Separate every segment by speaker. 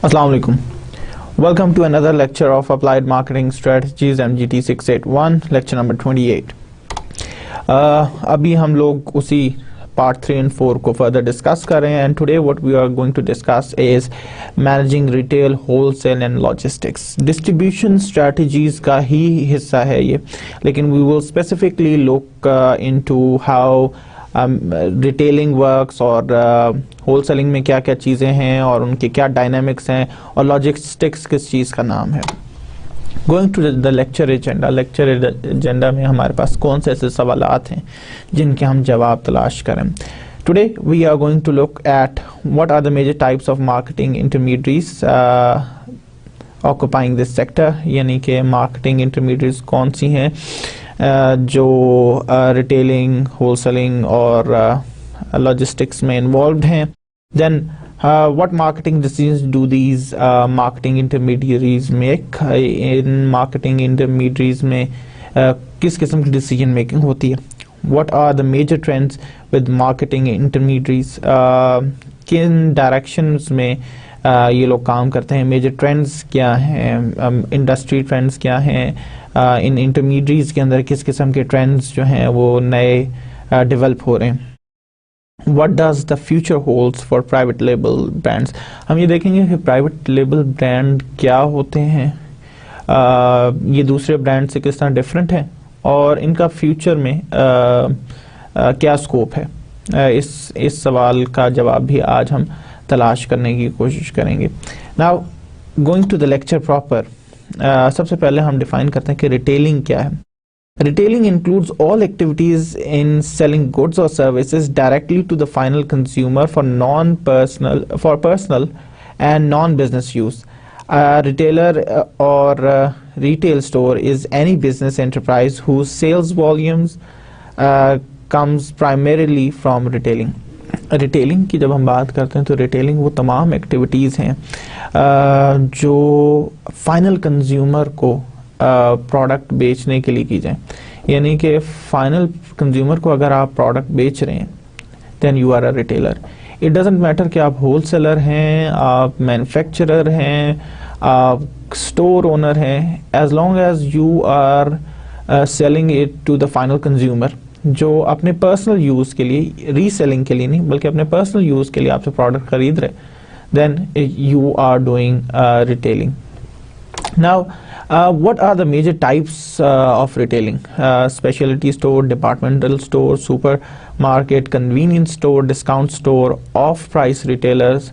Speaker 1: Assalamu alaikum. Welcome to another lecture of Applied Marketing Strategies MGT 681, lecture number 28. अभी हम लोग उसी part 3 and 4 को further discuss कर रहे हैं, and today what we are going to discuss is managing retail, wholesale and logistics. Distribution strategies का ही हिस्सा है ये, लेकिन we will specifically look into how retailing works और होलसेलिंग में क्या क्या चीज़ें हैं और उनके क्या डायनामिक्स हैं और लॉजिस्टिक्स किस चीज़ का नाम है. Going to the lecture agenda में हमारे पास कौन से ऐसे सवालात हैं जिनके हम जवाब तलाश करें. Today we are going to look at what are the major types of marketing intermediates occupying this sector, यानी कि मार्केटिंग इंटरमीडिएट्स कौन सी हैं जो रिटेलिंग, होलसेलिंग और लॉजिस्टिक्स में इन्वॉल्व हैं. Then what marketing decisions do these marketing intermediaries make. इन मार्केटिंग इंटरमीडिएटरीज में किस किस्म की डिसीजन मेकिंग होती है. What are the major trends with marketing intermediaries, किन डायरेक्शंस में ये लोग काम करते हैं, मेजर ट्रेंड्स क्या हैं, इंडस्ट्री ट्रेंड्स क्या हैं, इन इंटरमीडिएट्स के अंदर किस किस्म के ट्रेंड्स जो हैं वो नए डेवलप हो रहे हैं. What does the future holds for private label brands. हम ये देखेंगे कि प्राइवेट लेबल ब्रांड क्या होते हैं, ये दूसरे ब्रांड से किस तरह डिफरेंट है और इनका फ्यूचर में क्या स्कोप है. इस सवाल का जवाब भी आज हम तलाश करने की कोशिश करेंगे. Now going to the lecture proper, सबसे पहले हम डिफाइन करते हैं कि रिटेलिंग क्या है. Retailing includes all activities in selling goods और services directly to the final consumer for personal and non business use. Retailer और retail store is any business enterprise whose sales volumes comes primarily from retailing. Retailing की जब हम बात करते हैं तो retailing वो तमाम एक्टिविटीज़ हैं जो फाइनल कंज्यूमर को प्रोडक्ट बेचने के लिए की जाए. यानी कि फाइनल कंज्यूमर को अगर आप प्रोडक्ट बेच रहे हैं then you are a retailer. It doesn't matter कि आप होलसेलर हैं, आप मैन्युफैक्चरर हैं, आप स्टोर ओनर हैं, as long as you are selling it to the final consumer जो अपने पर्सनल यूज़ के लिए, रीसेलिंग के लिए नहीं बल्कि अपने पर्सनल यूज़ के लिए आपसे प्रोडक्ट खरीद रहे, then you are doing retailing. Now what are the major types of retailing. Speciality store, departmental store, super market, convenience store, discount store, off price retailers,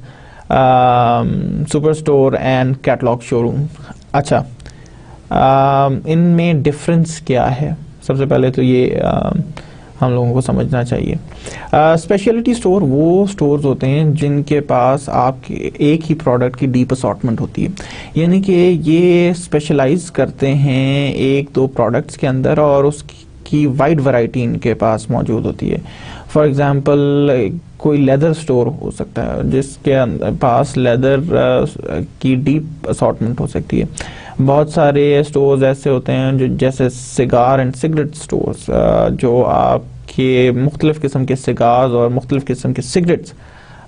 Speaker 1: super store and catalogue showroom. अच्छा, इनमें difference क्या है. सबसे पहले तो ये हम लोगों को समझना चाहिए. स्पेशलिटी स्टोर वो स्टोर्स होते हैं जिनके पास आपके एक ही प्रोडक्ट की डीप असॉर्टमेंट होती है, यानी कि ये स्पेशलाइज करते हैं एक दो प्रोडक्ट्स के अंदर और उसकी वाइड वैरायटी इनके पास मौजूद होती है. फॉर एग्जांपल कोई लेदर स्टोर हो सकता है जिसके पास लेदर की डीप असॉर्टमेंट हो सकती है. बहुत सारे स्टोर्स ऐसे होते हैं जो जैसे सिगार एंड सिगरेट स्टोर्स जो आपके मुख्तलिफ किस्म के सिगार्स और मुख्तलिफ किस्म के सिगरेट्स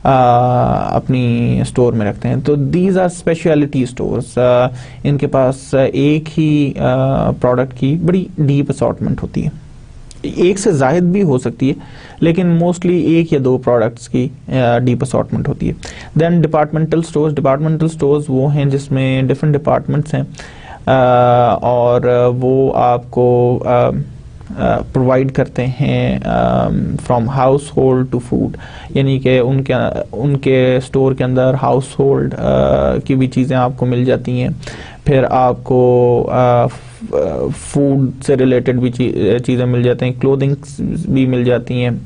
Speaker 1: अपनी स्टोर में रखते हैं. तो दीज आर स्पेशलिटी स्टोर्स. इनके पास एक ही प्रोडक्ट की बड़ी डीप असॉर्टमेंट होती है, एक से ज़ायद भी हो सकती है लेकिन मोस्टली एक या दो प्रोडक्ट्स की डीप असॉर्टमेंट होती है. देन डिपार्टमेंटल स्टोर्स वो हैं जिसमें डिफरेंट डिपार्टमेंट्स हैं और वो आपको प्रोवाइड करते हैं from household to food, यानी कि उनके स्टोर के अंदर हाउस होल्ड की भी चीज़ें आपको मिल जाती हैं. फिर आपको फूड से रिलेटेड भी चीज़ें मिल जाती हैं, क्लोथिंग्स भी मिल जाती हैं,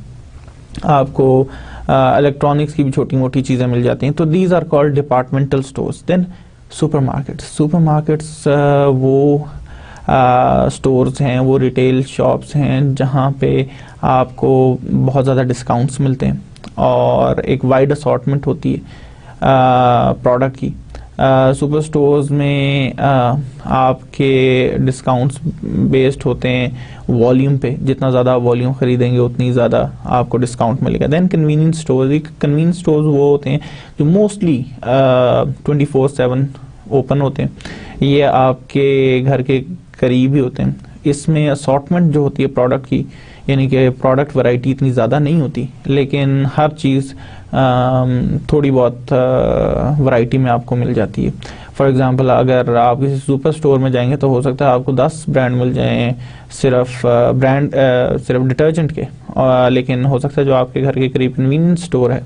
Speaker 1: आपको इलेक्ट्रॉनिक्स की भी छोटी मोटी चीज़ें मिल जाती हैं. तो these are called departmental stores. Then supermarkets वो स्टोर्स हैं, वो रिटेल शॉप्स हैं जहाँ पे आपको बहुत ज़्यादा डिस्काउंट्स मिलते हैं और एक वाइड असॉर्टमेंट होती है प्रोडक्ट की. सुपर स्टोर्स में आपके डिस्काउंट्स बेस्ड होते हैं वॉल्यूम पे, जितना ज़्यादा वॉल्यूम ख़रीदेंगे उतनी ज़्यादा आपको डिस्काउंट मिलेगा। Then convenience stores, convenience stores वो होते हैं जो मोस्टली 24/7 ओपन होते हैं, ये आपके घर के करीब ही होते हैं। इसमें असॉर्टमेंट जो होती है प्रोडक्ट की, यानी कि प्रोडक्ट वैरायटी इतनी ज़्यादा नहीं होती, लेकिन हर चीज़ थोड़ी बहुत वैरायटी में आपको मिल जाती है। फॉर एग्जांपल अगर आप किसी सुपर स्टोर में जाएंगे तो हो सकता है आपको 10 ब्रांड मिल जाएं सिर्फ सिर्फ डिटर्जेंट के, लेकिन हो सकता है जो आपके घर के करीब कन्वीनियंस स्टोर है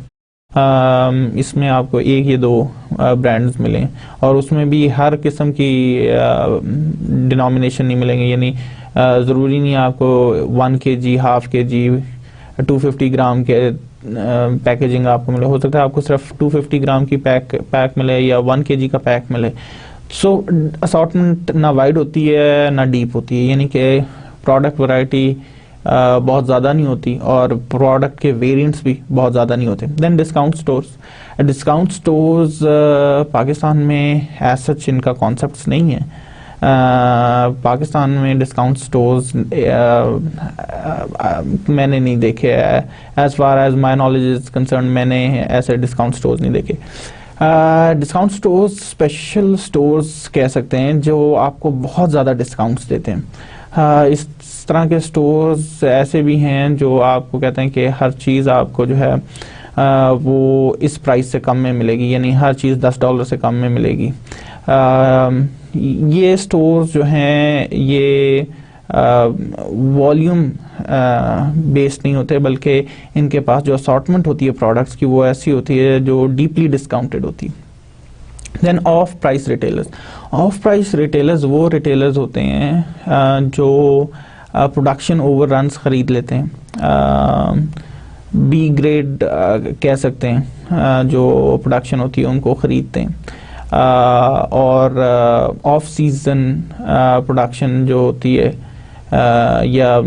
Speaker 1: इसमें आपको एक या दो ब्रांड्स मिलें, और उसमें भी हर किस्म की डिनोमिनेशन नहीं मिलेंगे, यानी ज़रूरी नहीं आपको 1 kg, हाफ kg, 250 ग्राम के पैकेजिंग आपको मिले। हो सकता है आपको सिर्फ 250 ग्राम की पैक मिले या 1 kg का पैक मिले। सो असॉर्टमेंट ना वाइड होती है ना डीप होती है, यानी कि प्रोडक्ट वैरायटी बहुत ज़्यादा नहीं होती और प्रोडक्ट के वेरिएंट्स भी बहुत ज़्यादा नहीं होते। देन डिस्काउंट स्टोर्स पाकिस्तान में एज सच इनका कॉन्सेप्ट्स नहीं है। पाकिस्तान में डिस्काउंट स्टोर्स मैंने नहीं देखे, as far as my knowledge is concern मैंने ऐसे डिस्काउंट स्टोर्स नहीं देखे। डिस्काउंट स्टोर्स स्पेशल स्टोर्स कह सकते हैं जो आपको बहुत ज़्यादा डिस्काउंट्स देते हैं। इस तरह के स्टोर्स ऐसे भी हैं जो आपको कहते हैं कि हर चीज़ आपको जो है वो इस प्राइस से कम में मिलेगी, यानी हर चीज़ $10 से कम में मिलेगी। ये स्टोर्स जो हैं ये वॉल्यूम बेस्ड नहीं होते, बल्कि इनके पास जो असॉर्टमेंट होती है प्रोडक्ट्स की वो ऐसी होती है जो डीपली डिस्काउंटेड होती है। देन ऑफ प्राइस रिटेलर्स वो रिटेलर्स होते हैं जो प्रोडक्शन ओवररन्स ख़रीद लेते हैं, बी ग्रेड कह सकते हैं, जो प्रोडक्शन होती है उनको ख़रीदते हैं, और ऑफ सीज़न प्रोडक्शन जो होती है या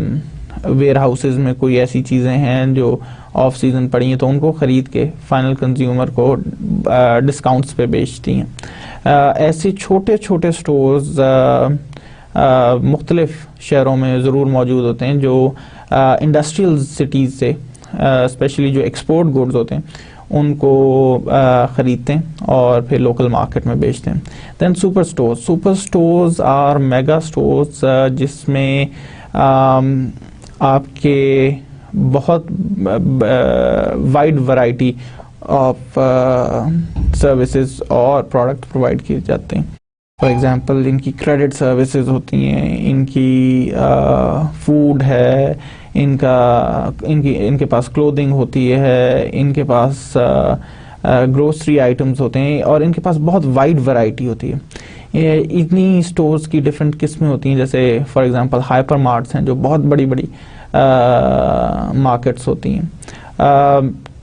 Speaker 1: वेयर हाउसेज में कोई ऐसी चीज़ें हैं जो ऑफ सीज़न पड़ी हैं तो उनको ख़रीद के फाइनल कंज्यूमर को डिस्काउंट्स पे बेचती हैं। ऐसे छोटे छोटे स्टोर्स मुख्तलिफ शहरों में ज़रूर मौजूद होते हैं जो इंडस्ट्रियल सिटीज़ से स्पेशली जो एक्सपोर्ट गुड्स होते हैं उनको ख़रीदते हैं और फिर लोकल मार्केट में बेचते हैं। Then super stores are mega stores जिसमें आपके बहुत वाइड वैरायटी ऑफ सर्विसेज और प्रोडक्ट प्रोवाइड किए जाते हैं। फॉर एग्जांपल इनकी क्रेडिट सर्विसेज होती हैं, इनकी फूड है, इनके पास क्लोथिंग होती है, इनके पास ग्रोसरी आइटम्स होते हैं और इनके पास बहुत वाइड वैरायटी होती है। इतनी स्टोर्स की डिफरेंट किस्में होती हैं, जैसे फॉर एग्जांपल हाइपर मार्ट्स हैं जो बहुत बड़ी बड़ी मार्केट्स होती हैं।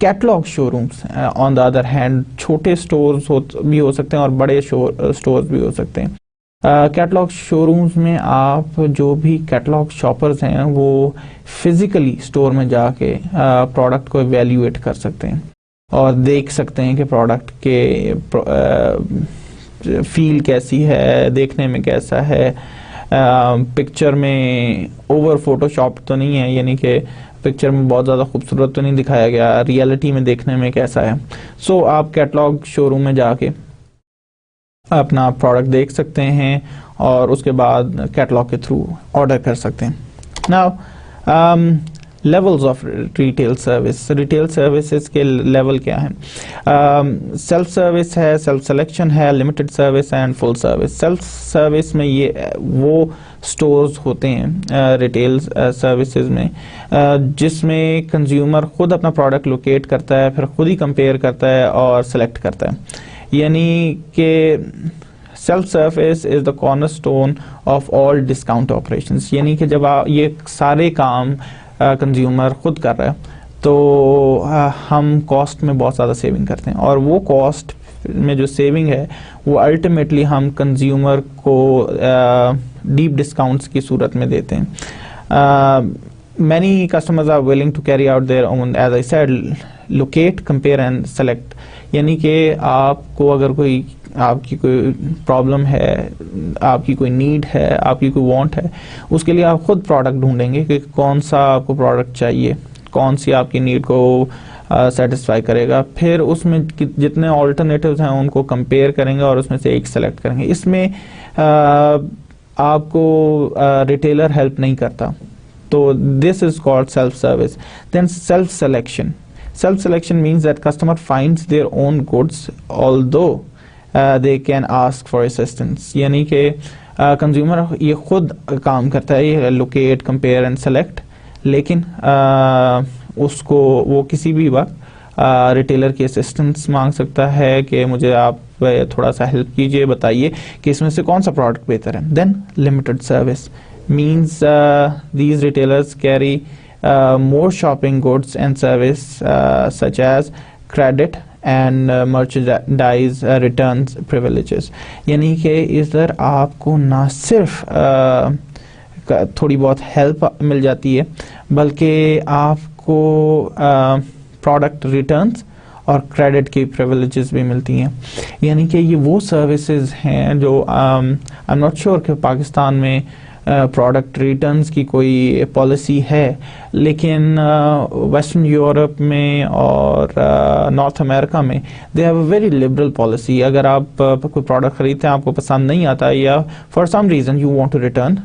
Speaker 1: Catalogue showrooms on the other hand छोटे स्टोर्स भी हो सकते हैं और बड़े स्टोर्स भी हो सकते हैं। कैटलॉग शोरूम्स में आप जो भी कैटलॉग शॉपर्स हैं वो फिजिकली स्टोर में जाके प्रोडक्ट को एवेल्यूएट कर सकते हैं और देख सकते हैं कि प्रोडक्ट के फील कैसी है, देखने में कैसा है, पिक्चर में ओवर फोटोशॉप तो नहीं है, यानी कि पिक्चर में बहुत ज़्यादा खूबसूरत तो नहीं दिखाया गया, रियलिटी में देखने में कैसा है। सो आप कैटलॉग शोरूम में जाके अपना प्रोडक्ट देख सकते हैं और उसके बाद कैटलॉग के थ्रू ऑर्डर कर सकते हैं। Now levels of retail services के लेवल क्या हैं? सेल्फ सर्विस है, सेल्फ सिलेक्शन है, limited service and full service. Self service में ये वो स्टोर्स होते हैं रिटेल सर्विसेज में जिसमें कंज्यूमर खुद अपना प्रोडक्ट लोकेट करता है, फिर खुद ही कंपेयर करता है और सेलेक्ट करता है। यानी कि self service is the cornerstone of all discount operations, यानी कि जब आप ये सारे काम कंज्यूमर खुद कर रहा है तो हम कॉस्ट में बहुत ज़्यादा सेविंग करते हैं और वो कॉस्ट में जो सेविंग है वो अल्टीमेटली हम कंज्यूमर को डीप डिस्काउंट्स की सूरत में देते हैं। Many customers are willing to carry out their own, as I said, locate, compare and select, यानी कि आपको अगर कोई आपकी कोई प्रॉब्लम है, आपकी कोई नीड है, आपकी कोई वांट है, उसके लिए आप खुद प्रोडक्ट ढूंढेंगे कि कौन सा आपको प्रोडक्ट चाहिए, कौन सी आपकी नीड को सेटिस्फाई करेगा। फिर उसमें जितने ऑल्टरनेटिव्स हैं उनको कंपेयर करेंगे और उसमें से एक सेलेक्ट करेंगे। इसमें आपको रिटेलर हेल्प नहीं करता, तो this is called self service. Then self selection. Self selection means that customer finds their own goods although they can ask for assistance, यानी कि कंज्यूमर ये खुद काम करता है, ये लोकेट, कंपेयर एंड सेलेक्ट, लेकिन उसको वो किसी भी वक्त रिटेलर की असिस्टेंस मांग सकता है कि मुझे आप थोड़ा सा हेल्प कीजिए, बताइए कि इसमें से कौन सा प्रोडक्ट बेहतर है। Then limited service means these retailers carry more shopping goods and service such as credit and merchandise returns privileges, यानी कि इधर आपको ना सिर्फ थोड़ी बहुत हेल्प मिल जाती है, बल्कि आपको प्रोडक्ट रिटर्न्स और क्रेडिट की प्रिविलेजेस भी मिलती हैं। यानी कि ये वो सर्विसेज हैं जो आई एम नॉट श्योर कि पाकिस्तान में प्रोडक्ट रिटर्न्स की कोई पॉलिसी है, लेकिन वेस्टर्न यूरोप में और नॉर्थ अमेरिका में they have a very liberal policy. अगर आप कोई प्रोडक्ट खरीदते हैं, आपको पसंद नहीं आता या for some reason you want to return,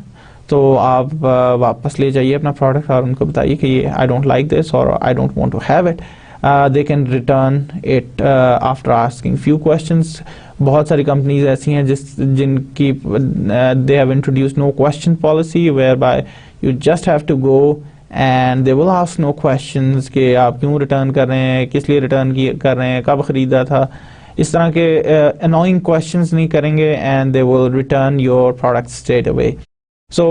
Speaker 1: तो आप वापस ले जाइए अपना प्रोडक्ट और उनको बताइए कि ये आई डोंट लाइक दिस और I don't want to have it. they can return it after asking few questions. बहुत सारी कंपनीज ऐसी हैं जिनकी they have introduced no question policy whereby you just have to go and they will ask no questions कि आप क्यों return कर रहे हैं, किस लिए रिटर्न कर रहे हैं, कब ख़रीदा था, इस तरह के annoying questions नहीं करेंगे and they will return your product straight away. So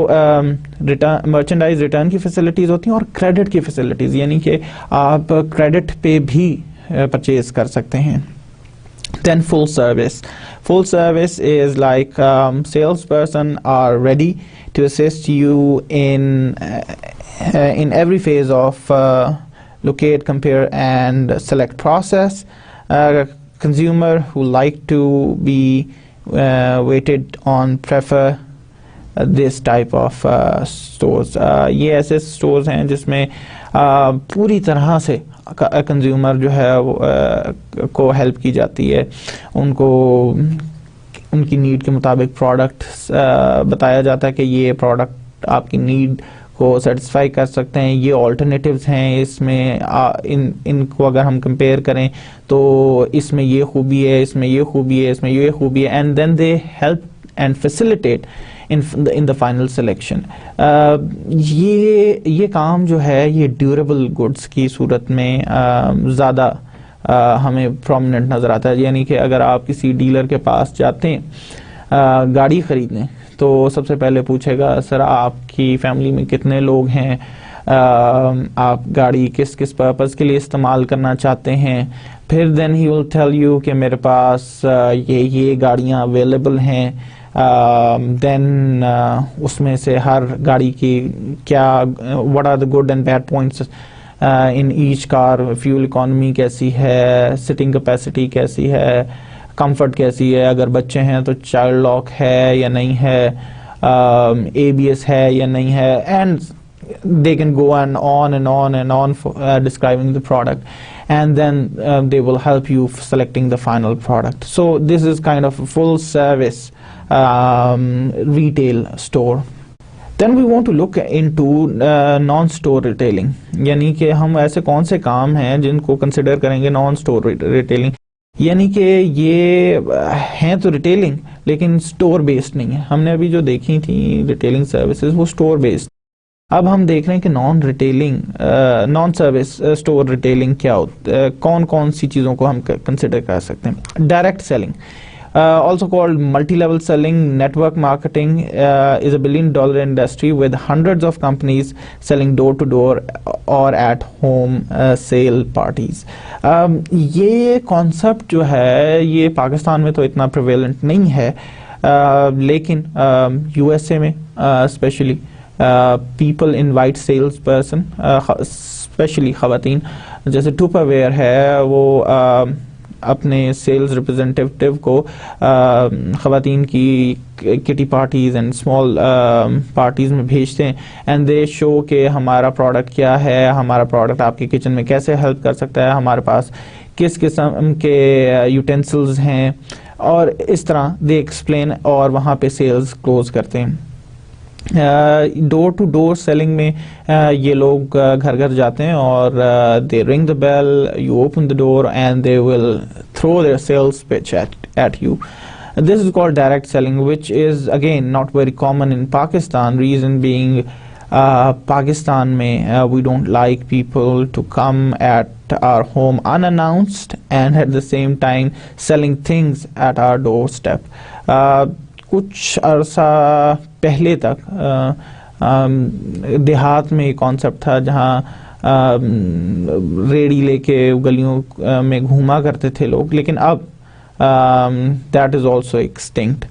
Speaker 1: merchandise return की फैसिलिटीज़ होती हैं और क्रेडिट की फैसिलिटीज़, यानी कि आप क्रेडिट पे भी परचेज कर सकते हैं। Then full service. Full service is like salesperson are ready to assist you in every phase of locate, compare and select process. Consumer who like to be waited on prefer this type of stores. ये ऐसे stores हैं जिसमें पूरी तरह से consumer जो है को हेल्प की जाती है, उनको उनकी नीड के मुताबिक प्रोडक्ट बताया जाता है कि ये प्रोडक्ट आपकी नीड को सेटिस्फाई कर सकते हैं, ये ऑल्टरनेटिव्स हैं, इसमें इनको अगर हम कंपेयर करें तो इसमें ये खूबी है, इसमें ये खूबी है, इसमें ये खूबी है, and then they help and facilitate in the final selection. ये काम जो है ये ड्यूरेबल गुड्स की सूरत में ज़्यादा हमें प्रोमिनेंट नज़र आता है। यानी कि अगर आप किसी डीलर के पास जाते हैं गाड़ी ख़रीदने, तो सबसे पहले पूछेगा सर आपकी फैमिली में कितने लोग हैं, आप गाड़ी किस किस पर्पज़ के लिए इस्तेमाल करना चाहते हैं। फिर then he will tell you कि मेरे पास ये गाड़ियाँ अवेलेबल हैं। देन उसमें से हर गाड़ी की क्या what are the good and bad points in each car, fuel economy कैसी है, सिटिंग कैपेसिटी कैसी है, कंफर्ट कैसी है, अगर बच्चे हैं तो चाइल्ड लॉक है या नहीं है, ABS है या नहीं है, and they can go and on for, describing the product, and then they will help you selecting the final product. So this is kind of a full service retail store. Then we want to look into non-store retailing, यानी कि हम ऐसे कौन से काम हैं जिनको consider करेंगे non-store retailing, यानी कि ये हैं तो रिटेलिंग लेकिन स्टोर बेस्ड नहीं है। हमने अभी जो देखी थी रिटेलिंग सर्विसेज वो स्टोर बेस्ड। अब हम देख रहे हैं कि नॉन सर्विस स्टोर रिटेलिंग क्या होता है, कौन कौन सी चीज़ों को हम कंसिडर कर सकते हैं। Direct selling, also called multi-level selling, network marketing, is $1 billion industry with hundreds of companies selling door-to-door or at-home sale parties. ये concept जो है ये पाकिस्तान में तो इतना prevalent नहीं है, लेकिन USA में especially people invite salesperson, especially ख़वातीन, जैसे टुपरवेयर है वो अपने सेल्स रिप्रेजेंटेटिव को ख़वातीन की kitty parties and small parties में भेजते हैं एंड दे शो कि हमारा प्रोडक्ट क्या है, हमारा प्रोडक्ट आपके किचन में कैसे हेल्प कर सकता है, हमारे पास किस किस्म के यूटेंसिल्स हैं, और इस तरह दे एक्सप्लेन और वहाँ पे सेल्स क्लोज करते हैं। डोर टू डोर सेलिंग में ये लोग घर घर जाते हैं और they ring the bell, you open the door and they will throw their sales pitch at you. This is called direct selling, which is again not very common in Pakistan. Reason being, Pakistan में we don't like people to come at our home unannounced and at the same time selling things at our doorstep. कुछ अरसा पहले तक देहात में concept था जहाँ ready लेके गलियों में घूमा करते थे लोग, लेकिन अब that is also extinct.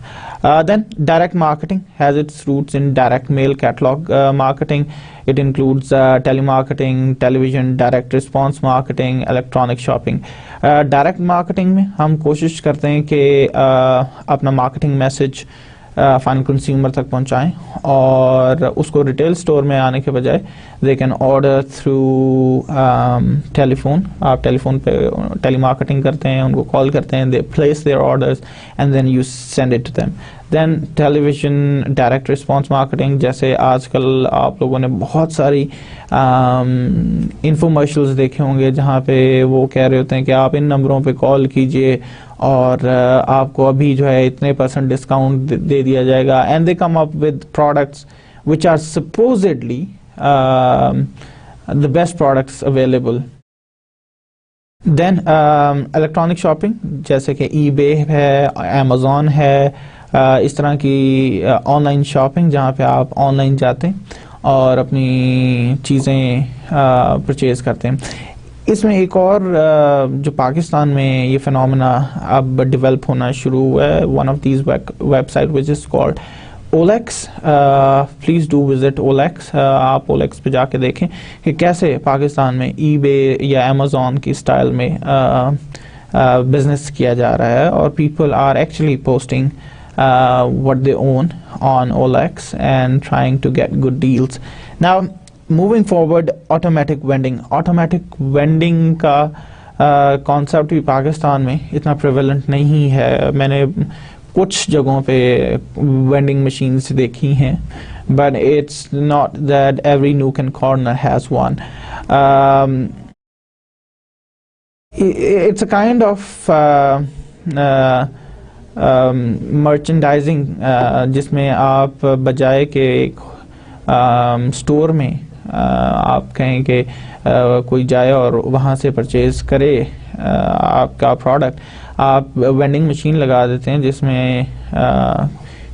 Speaker 1: Then direct marketing has its roots in direct mail catalog marketing. It includes telemarketing, television, direct response marketing, electronic shopping. Direct marketing में हम कोशिश करते हैं कि अपना marketing message फाइनल कंज्यूमर तक पहुंचाएं और उसको रिटेल स्टोर में आने के बजाय they can order through telephone. आप टेलीफोन पे टेलीमार्केटिंग करते हैं, उनको कॉल करते हैं, they place their orders and then you send it to them. Then television direct response marketing, जैसे आजकल आप लोगों ने बहुत सारी इंफॉर्मेशंस देखे होंगे जहाँ पे वो कह रहे होते हैं कि आप इन नंबरों पे कॉल कीजिए और आपको अभी जो है इतने % डिस्काउंट दे दिया जाएगा, and they come up with products which are supposedly the best products available. Then electronic shopping जैसे कि ईबे है, अमेज़ॉन है, इस तरह की ऑनलाइन शॉपिंग जहाँ पे आप ऑनलाइन जाते हैं और अपनी चीज़ें परचेज़ करते हैं। इसमें एक और जो पाकिस्तान में ये फिनोमेना अब डेवलप होना शुरू हुआ है, one of these website which is called OLX। Please do visit OLX। आप OLX पे जाके देखें कि कैसे पाकिस्तान में eBay या Amazon की स्टाइल में बिजनेस किया जा रहा है और people are actually posting what they own on OLX and trying to get good deals. Now moving forward, automatic vending का कॉन्सेप्ट भी पाकिस्तान में इतना प्रेवलेंट नहीं है। मैंने कुछ जगहों पे वेंडिंग मशीन्स देखी हैं, but it's not that every nook and corner has one. It's a kind of merchandising जिसमें आप बजाय के एक स्टोर में आप कहें कि कोई जाए और वहाँ से परचेज़ करे आपका प्रोडक्ट, आप वेंडिंग मशीन लगा देते हैं जिसमें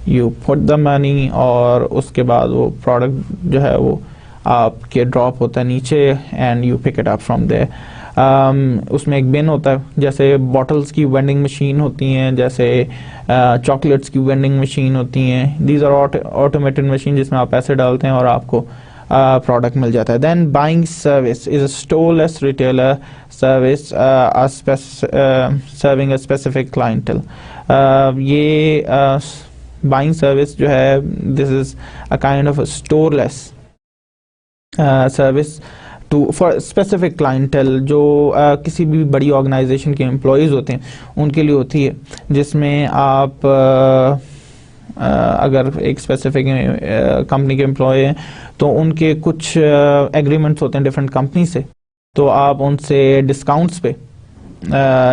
Speaker 1: यू पुट द मनी और उसके बाद वो प्रोडक्ट जो है वो आपके ड्रॉप होता है नीचे and you pick it up from there. उसमें एक बिन होता है, जैसे बॉटल्स की वेंडिंग मशीन होती हैं, जैसे चॉकलेट्स की वेंडिंग मशीन होती हैं। दीज आर ऑटोमेटेड मशीन जिसमें आप पैसे डालते हैं और आपको प्रोडक्ट मिल जाता है। Then buying service is a storeless retailer service serving a specific clientele. ये बाइंग सर्विस जो है this is a kind of a storeless service to for specific clientele जो किसी भी बड़ी ऑर्गेनाइजेशन के एम्प्लॉयज़ होते हैं उनके लिए होती है, जिसमें आप अगर एक स्पेसिफिक कंपनी के एम्प्लॉय हैं तो उनके कुछ एग्रीमेंट्स होते हैं डिफरेंट कंपनी से, तो आप उनसे डिस्काउंट्स पे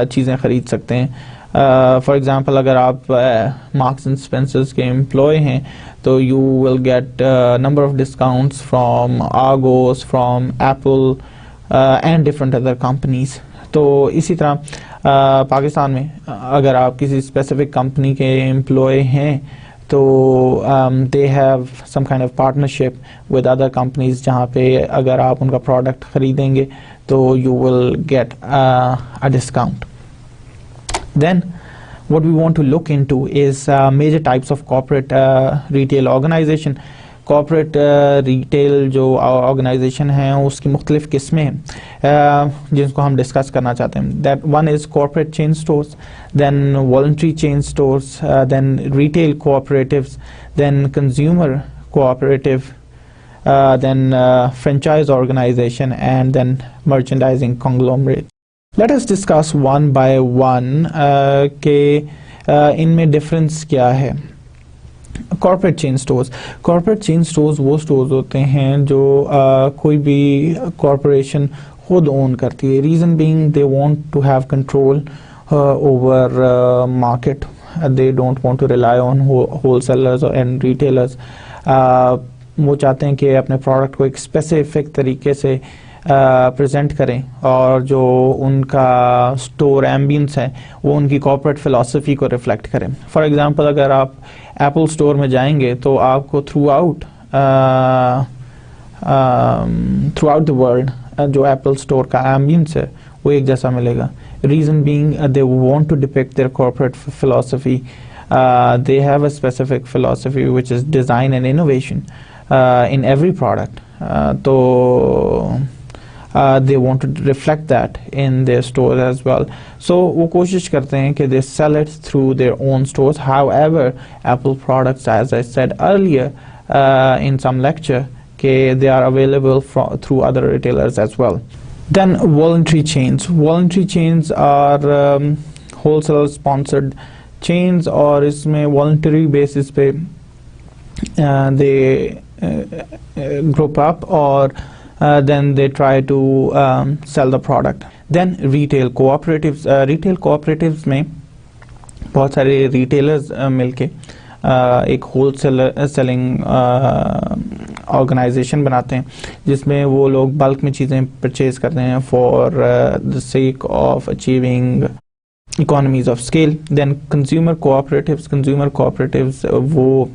Speaker 1: चीज़ें ख़रीद सकते हैं। फॉर एग्ज़ाम्पल अगर आप मार्क्स एंड स्पेंसर्स के एम्प्लॉय हैं तो you will gate number of discounts from Argos, from Apple and different other companies. तो इसी तरह पाकिस्तान में अगर आप किसी स्पेसिफिक कंपनी के एम्प्लॉय हैं तो they have some kind of partnership with other companies जहाँ पे अगर आप उनका प्रोडक्ट ख़रीदेंगे तो you will get a discount. Then what we want to look into is major types of corporate retail organization. Corporate retail जो organisation है उसकी मुख्तलिफ किस्में हैं जिनको हम डिस्कस करना चाहते हैं. That one is corporate chain stores, then voluntary chain stores, then retail cooperatives, then consumer cooperative, then franchise organization, and then merchandising conglomerate. Let us discuss one by one कि इनमें डिफरेंस क्या है. Corporate chain stores. Corporate chain stores वो stores होते हैं जो कोई भी कॉरपोरेशन खुद ओन करती है. Reason being they want to have control over market. They don't want to rely on wholesalers and retailers. वो चाहते हैं कि अपने प्रोडक्ट को एक स्पेसिफिक तरीके से प्रेजेंट करें और जो उनका स्टोर एम्बियंस है वो उनकी कॉर्पोरेट फ़िलासफ़ी को रिफ्लेक्ट करें. फॉर एग्जांपल अगर आप एप्पल स्टोर में जाएंगे तो आपको थ्रू आउट द वर्ल्ड जो एप्पल स्टोर का एम्बियंस है वो एक जैसा मिलेगा. Reason being they want to depict their corporate philosophy. They have a specific philosophy which is design and innovation in every product. They want to reflect that in their stores as well. So वो कोशिश करते हैं कि they sell it through their own stores. However, Apple products, as I said earlier in some lecture, they are available through other retailers as well. Then voluntary chains. Voluntary chains are wholesale sponsored chains, और इसमें voluntary basis पे they group up और then they try to sell the product. Then retail cooperatives. Retail cooperatives में बहुत सारे retailers मिलके एक wholesale selling organization बनाते हैं जिसमें वो लोग bulk में चीज़ें purchase करते हैं for the sake of achieving economies of scale. Then consumer cooperatives वो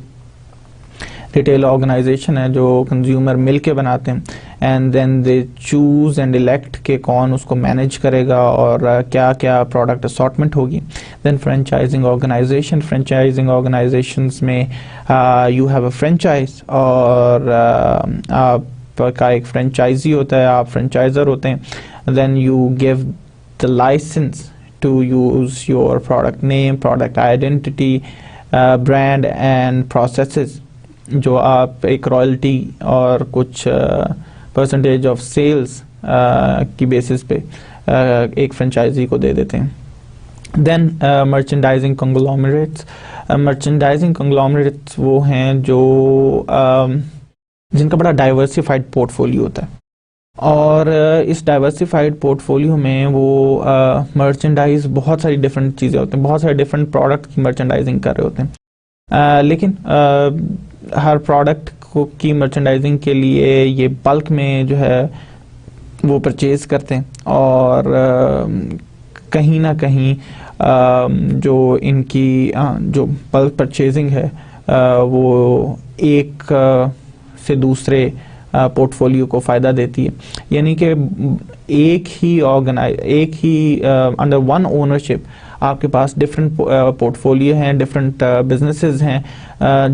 Speaker 1: रिटेल ऑर्गेनाइजेशन है जो कंज्यूमर मिल के बनाते हैं and then they choose and elect के कौन उसको मैनेज करेगा और क्या क्या प्रोडक्ट असॉर्टमेंट होगी. देन फ्रेंचाइजिंग ऑर्गेनाइजेशंस में यू हैव अ फ्रेंचाइज और आपका एक फ्रेंचाइजी होता है, आप फ्रेंचाइजर होते हैं. Then you give the license to use your product name, product identity, brand and processes जो आप एक रॉयल्टी और कुछ परसेंटेज ऑफ सेल्स की बेसिस पे एक फ्रेंचाइजी को दे देते हैं. देन मर्चेंडाइजिंग कंग्लोमरेट्स वो हैं जो जिनका बड़ा डाइवर्सिफाइड पोर्टफोलियो होता है और इस डाइवर्सिफाइड पोर्टफोलियो में वो मर्चेंडाइज बहुत सारी डिफरेंट चीज़ें होती हैं, बहुत सारे डिफरेंट प्रोडक्ट की मर्चेंडाइजिंग कर रहे होते हैं. लेकिन हर प्रोडक्ट की मर्चेंडाइजिंग के लिए ये बल्क में जो है वो परचेज करते हैं और कहीं ना कहीं जो इनकी जो बल्क परचेजिंग है वो एक से दूसरे पोर्टफोलियो को फ़ायदा देती है. यानी कि एक ही अंडर वन ओनरशिप आपके पास डिफरेंट पोर्टफोलियो हैं, डिफरेंट बिजनेसेस हैं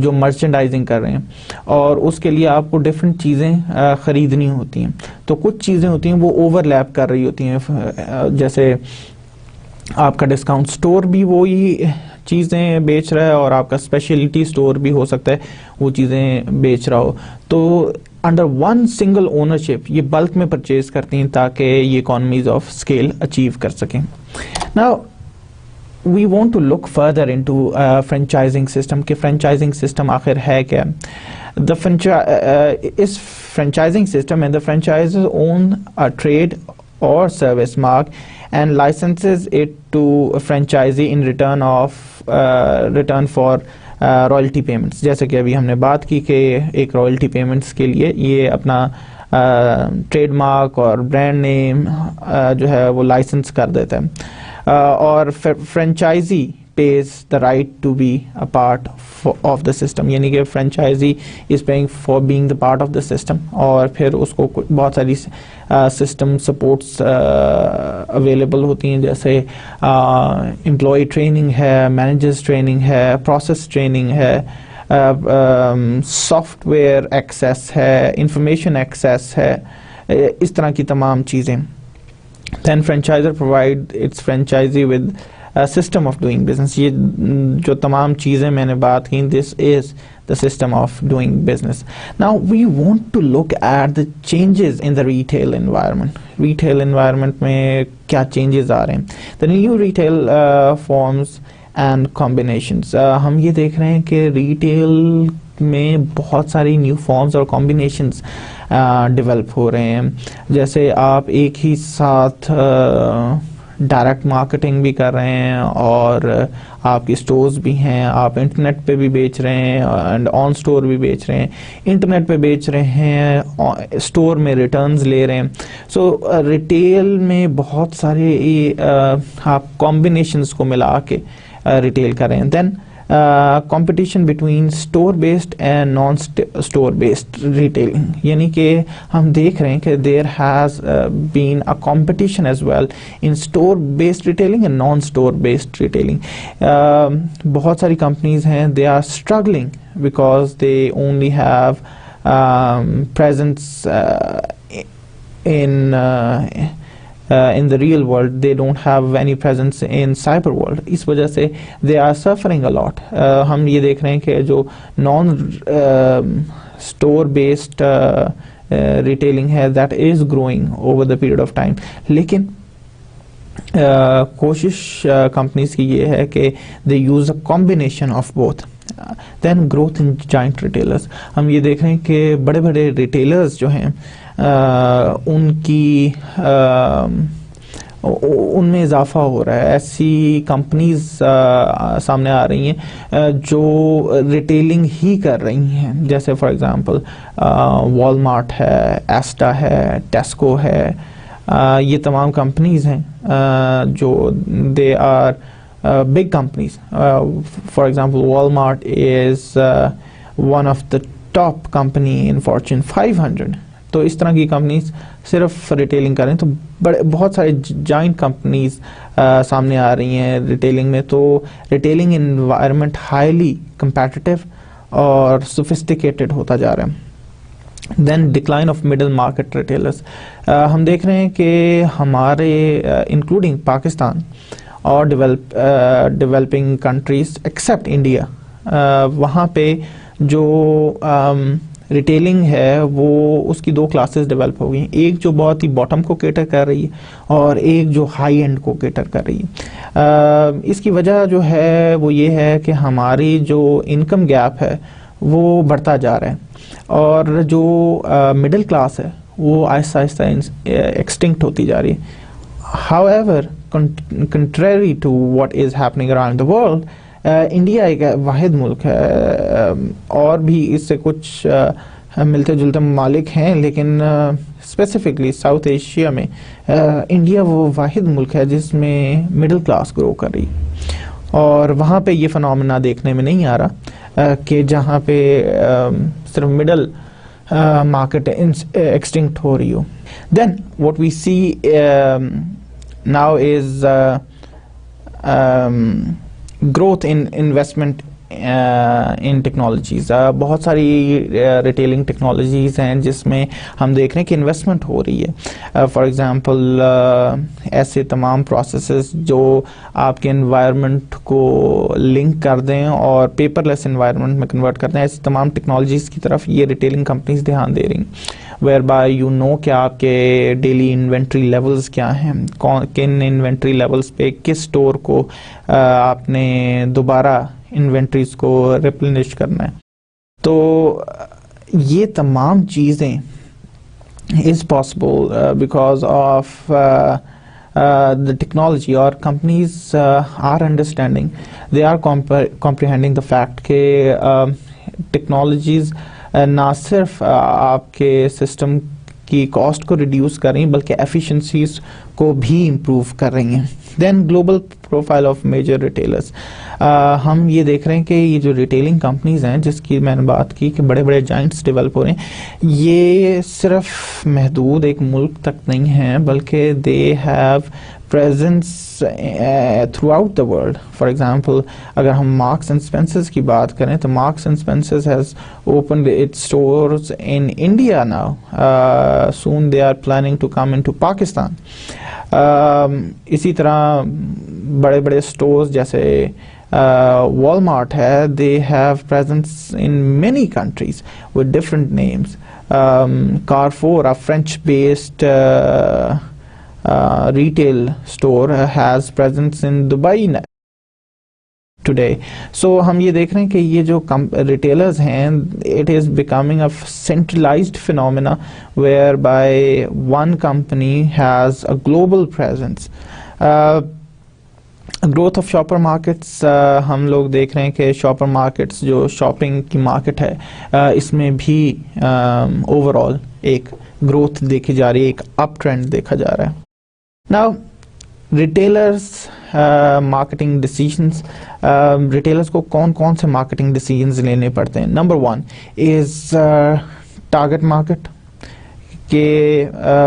Speaker 1: जो मर्चेंडाइजिंग कर रहे हैं और उसके लिए आपको डिफरेंट चीज़ें ख़रीदनी होती हैं. तो कुछ चीज़ें होती हैं वो ओवरलैप कर रही होती हैं, जैसे आपका डिस्काउंट स्टोर भी वही चीज़ें बेच रहा है और आपका स्पेशलिटी स्टोर भी हो सकता है वो चीज़ें बेच रहा हो. तो अंडर वन सिंगल ओनरशिप ये बल्क में परचेज करती हैं ताकि ये इकोनॉमीज ऑफ स्केल अचीव कर सकें. Now we want to look further into franchising system कि फ्रेंचाइजिंग सिस्टम आखिर है क्या. इस फ्रेंचाइजिंग सिस्टम में the franchiser own a trade or service mark and licenses it to a franchisee in return for royalty payments. जैसे कि अभी हमने बात की कि एक रॉयल्टी पेमेंट्स के लिए ये अपना ट्रेडमार्क और ब्रांड नेम जो है वो लाइसेंस कर देता है और franchise pays the right to be a part of the system. यानी कि franchise is paying for being the part of the system और फिर उसको बहुत सारी सिस्टम सपोर्ट्स अवेलेबल होती हैं जैसे एम्प्लॉय ट्रेनिंग है, मैनेजर्स ट्रेनिंग है, प्रोसेस ट्रेनिंग है, सॉफ्टवेयर एक्सेस है, इंफॉर्मेशन एक्सेस है, इस तरह की तमाम चीज़ें। Then franchiser provide its franchisee with system of doing business. ये जो तमाम चीज़ें मैंने बात की, this is the system of doing business. Now we want to look at the changes in the retail environment. Retail environment में क्या changes आ रहे हैं? The new retail forms and combinations. हम ये देख रहे हैं कि retail में बहुत सारी न्यू फॉर्म्स और कॉम्बिनेशंस डेवलप हो रहे हैं। जैसे आप एक ही साथ डायरेक्ट मार्केटिंग भी कर रहे हैं और आपकी स्टोर्स भी हैं, आप इंटरनेट पे भी बेच रहे हैं एंड ऑन स्टोर भी बेच रहे हैं, इंटरनेट पे बेच रहे हैं, स्टोर में रिटर्न्स ले रहे हैं। सो रिटेल में बहुत सारे आप कॉम्बिनेशंस को मिला के रिटेल कर रहे हैं। Then competition between store based and non store based retailing, यानी कि हम देख रहे हैं कि there has been a competition as well in store based retailing and non store based retailing. बहुत सारी companies हैं, they are struggling because they only have presence in the real world, they don't have any presence in cyber world. इस वजह से they are suffering a lot. हम ये देख रहे हैं कि जो non store based retailing है, that is growing over the period of time. लेकिन कोशिश companies की ये है कि they use a combination of both. Then growth in giant retailers. हम ये देख रहे हैं कि बड़े बड़े retailers जो हैं उनकी उनमें इजाफा हो रहा है। ऐसी कंपनीज सामने आ रही हैं जो रिटेलिंग ही कर रही हैं, जैसे फॉर एग्जांपल वॉलमार्ट है, एस्टा है, टेस्को है। ये तमाम कंपनीज हैं जो they are big companies. For example, Walmart is one of the top company in Fortune 500. तो इस तरह की कंपनीज सिर्फ रिटेलिंग करें तो बहुत सारे जाइंट कंपनीज सामने आ रही हैं रिटेलिंग में। तो रिटेलिंग इन्वायरमेंट हाईली कंपेटिटिव और सोफिस्टिकेटेड होता जा रहा है। Then decline of middle market retailers. हम देख रहे हैं कि हमारे इंक्लूडिंग पाकिस्तान और डेवलपिंग कंट्रीज एक्सेप्ट इंडिया, वहाँ पे जो रिटेलिंग है वो उसकी दो क्लासेस डेवलप हो गई। एक जो बहुत ही बॉटम को केटर कर रही है और एक जो हाई एंड को केटर कर रही है। इसकी वजह जो है वो ये है कि हमारी जो इनकम गैप है वो बढ़ता जा रहा है और जो मिडिल क्लास है वो आहिस्ता आहिस्ता एक्सटिंक्ट होती जा रही है। However, contrary to what is happening around the world, India एक वाहिद मुल्क है, और भी इससे कुछ मिलते जुलते ममालिक हैं, लेकिन स्पेसिफिकली साउथ एशिया में इंडिया वो वाहिद मुल्क है जिसमें मिडिल क्लास ग्रो कर रही है। और वहाँ पे ये फिनोमेना देखने में नहीं आ रहा कि जहाँ पे सिर्फ मिडिल मार्केट एक्सटिंक्ट हो रही हो। Then what we see now is growth in investment in technologies. बहुत सारी रिटेलिंग टेक्नोलॉजीज़ हैं जिसमें हम देख रहे हैं कि इन्वेस्टमेंट हो रही है। फॉर एग्जांपल ऐसे तमाम प्रोसेसेस जो आपके एनवायरनमेंट को लिंक कर दें और पेपरलेस एनवायरनमेंट में कन्वर्ट कर दें, ऐसी तमाम टेक्नोलॉजीज़ की तरफ ये रिटेलिंग कंपनीज ध्यान दे रही हैं। वेयर बाय यू नो कि आपके डेली इन्वेंट्री लेवल्स क्या हैं, किन इन्वेंट्री लेवल्स पे किस स्टोर को आपने दोबारा इन्वेंट्रीज को रिप्लेनिश करना है। तो ये तमाम चीज़ें is possible because of the technology, or companies are understanding, they are comprehending the fact कि technologies ना सिर्फ आपके सिस्टम की कॉस्ट को रिड्यूस कर रही हैं बल्कि एफिशिएंसीज को भी इम्प्रूव कर रही हैं। Then global profile of major retailers. हम ये देख रहे हैं कि ये जो रिटेलिंग कंपनीज हैं जिसकी मैंने बात की कि बड़े बड़े जाइंट्स डेवलप हो रहे हैं, ये सिर्फ महदूद एक मुल्क तक नहीं हैं बल्कि they have presence throughout the world. For example, अगर हम Marks and Spencers की बात करें तो Marks and Spencers has opened its stores in India now. Soon they are planning to come into Pakistan. इसी तरह बड़े बड़े स्टोर्स जैसे Walmart है, they have presence in many countries with different names. Carrefour, a French-based retail store, has presence in Dubai today. So हम ये देख रहे हैं कि ये जो retailers हैं, it is becoming a centralized phenomena whereby one company has a global presence. Growth of shopper markets, हम लोग देख रहे हैं कि शॉपर मार्केट्स जो शॉपिंग की मार्केट है, इसमें भी ओवरऑल एक ग्रोथ देखी जा रही है, एक अप ट्रेंड देखा जा रहा है. Now retailers marketing decisions, retailers को कौन कौन से मार्केटिंग डिसीजंस लेने पड़ते हैं. नंबर 1 इज़ टारगेट मार्केट, के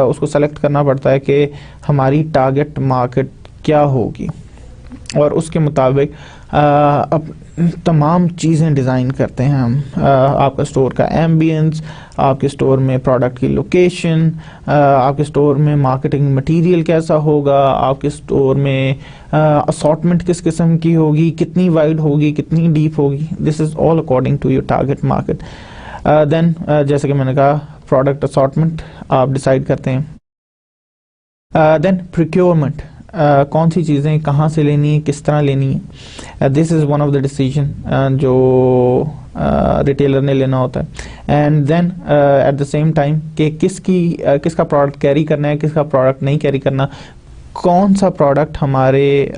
Speaker 1: उसको सेलेक्ट करना पड़ता है कि हमारी टारगेट मार्केट क्या होगी और उसके मुताबिक अब तमाम चीज़ें डिज़ाइन करते हैं हम. आपका स्टोर का एम्बियंस, आपके स्टोर में प्रोडक्ट की लोकेशन, आपके स्टोर में मार्केटिंग मटेरियल कैसा होगा, आपके स्टोर में असॉर्टमेंट किस किस्म की होगी, कितनी वाइड होगी, कितनी डीप होगी. This is all according to your target market. Then जैसे कि मैंने कहा, प्रोडक्ट असॉर्टमेंट आप डिसाइड करते हैं. देन प्रोक्योरमेंट, कौन सी चीज़ें कहाँ से लेनी है, किस तरह लेनी है. This is one of the decision जो रिटेलर ने लेना होता है. And then at the same time कि किसका प्रोडक्ट कैरी करना है, किसका प्रोडक्ट नहीं कैरी करना, कौन सा प्रोडक्ट हमारे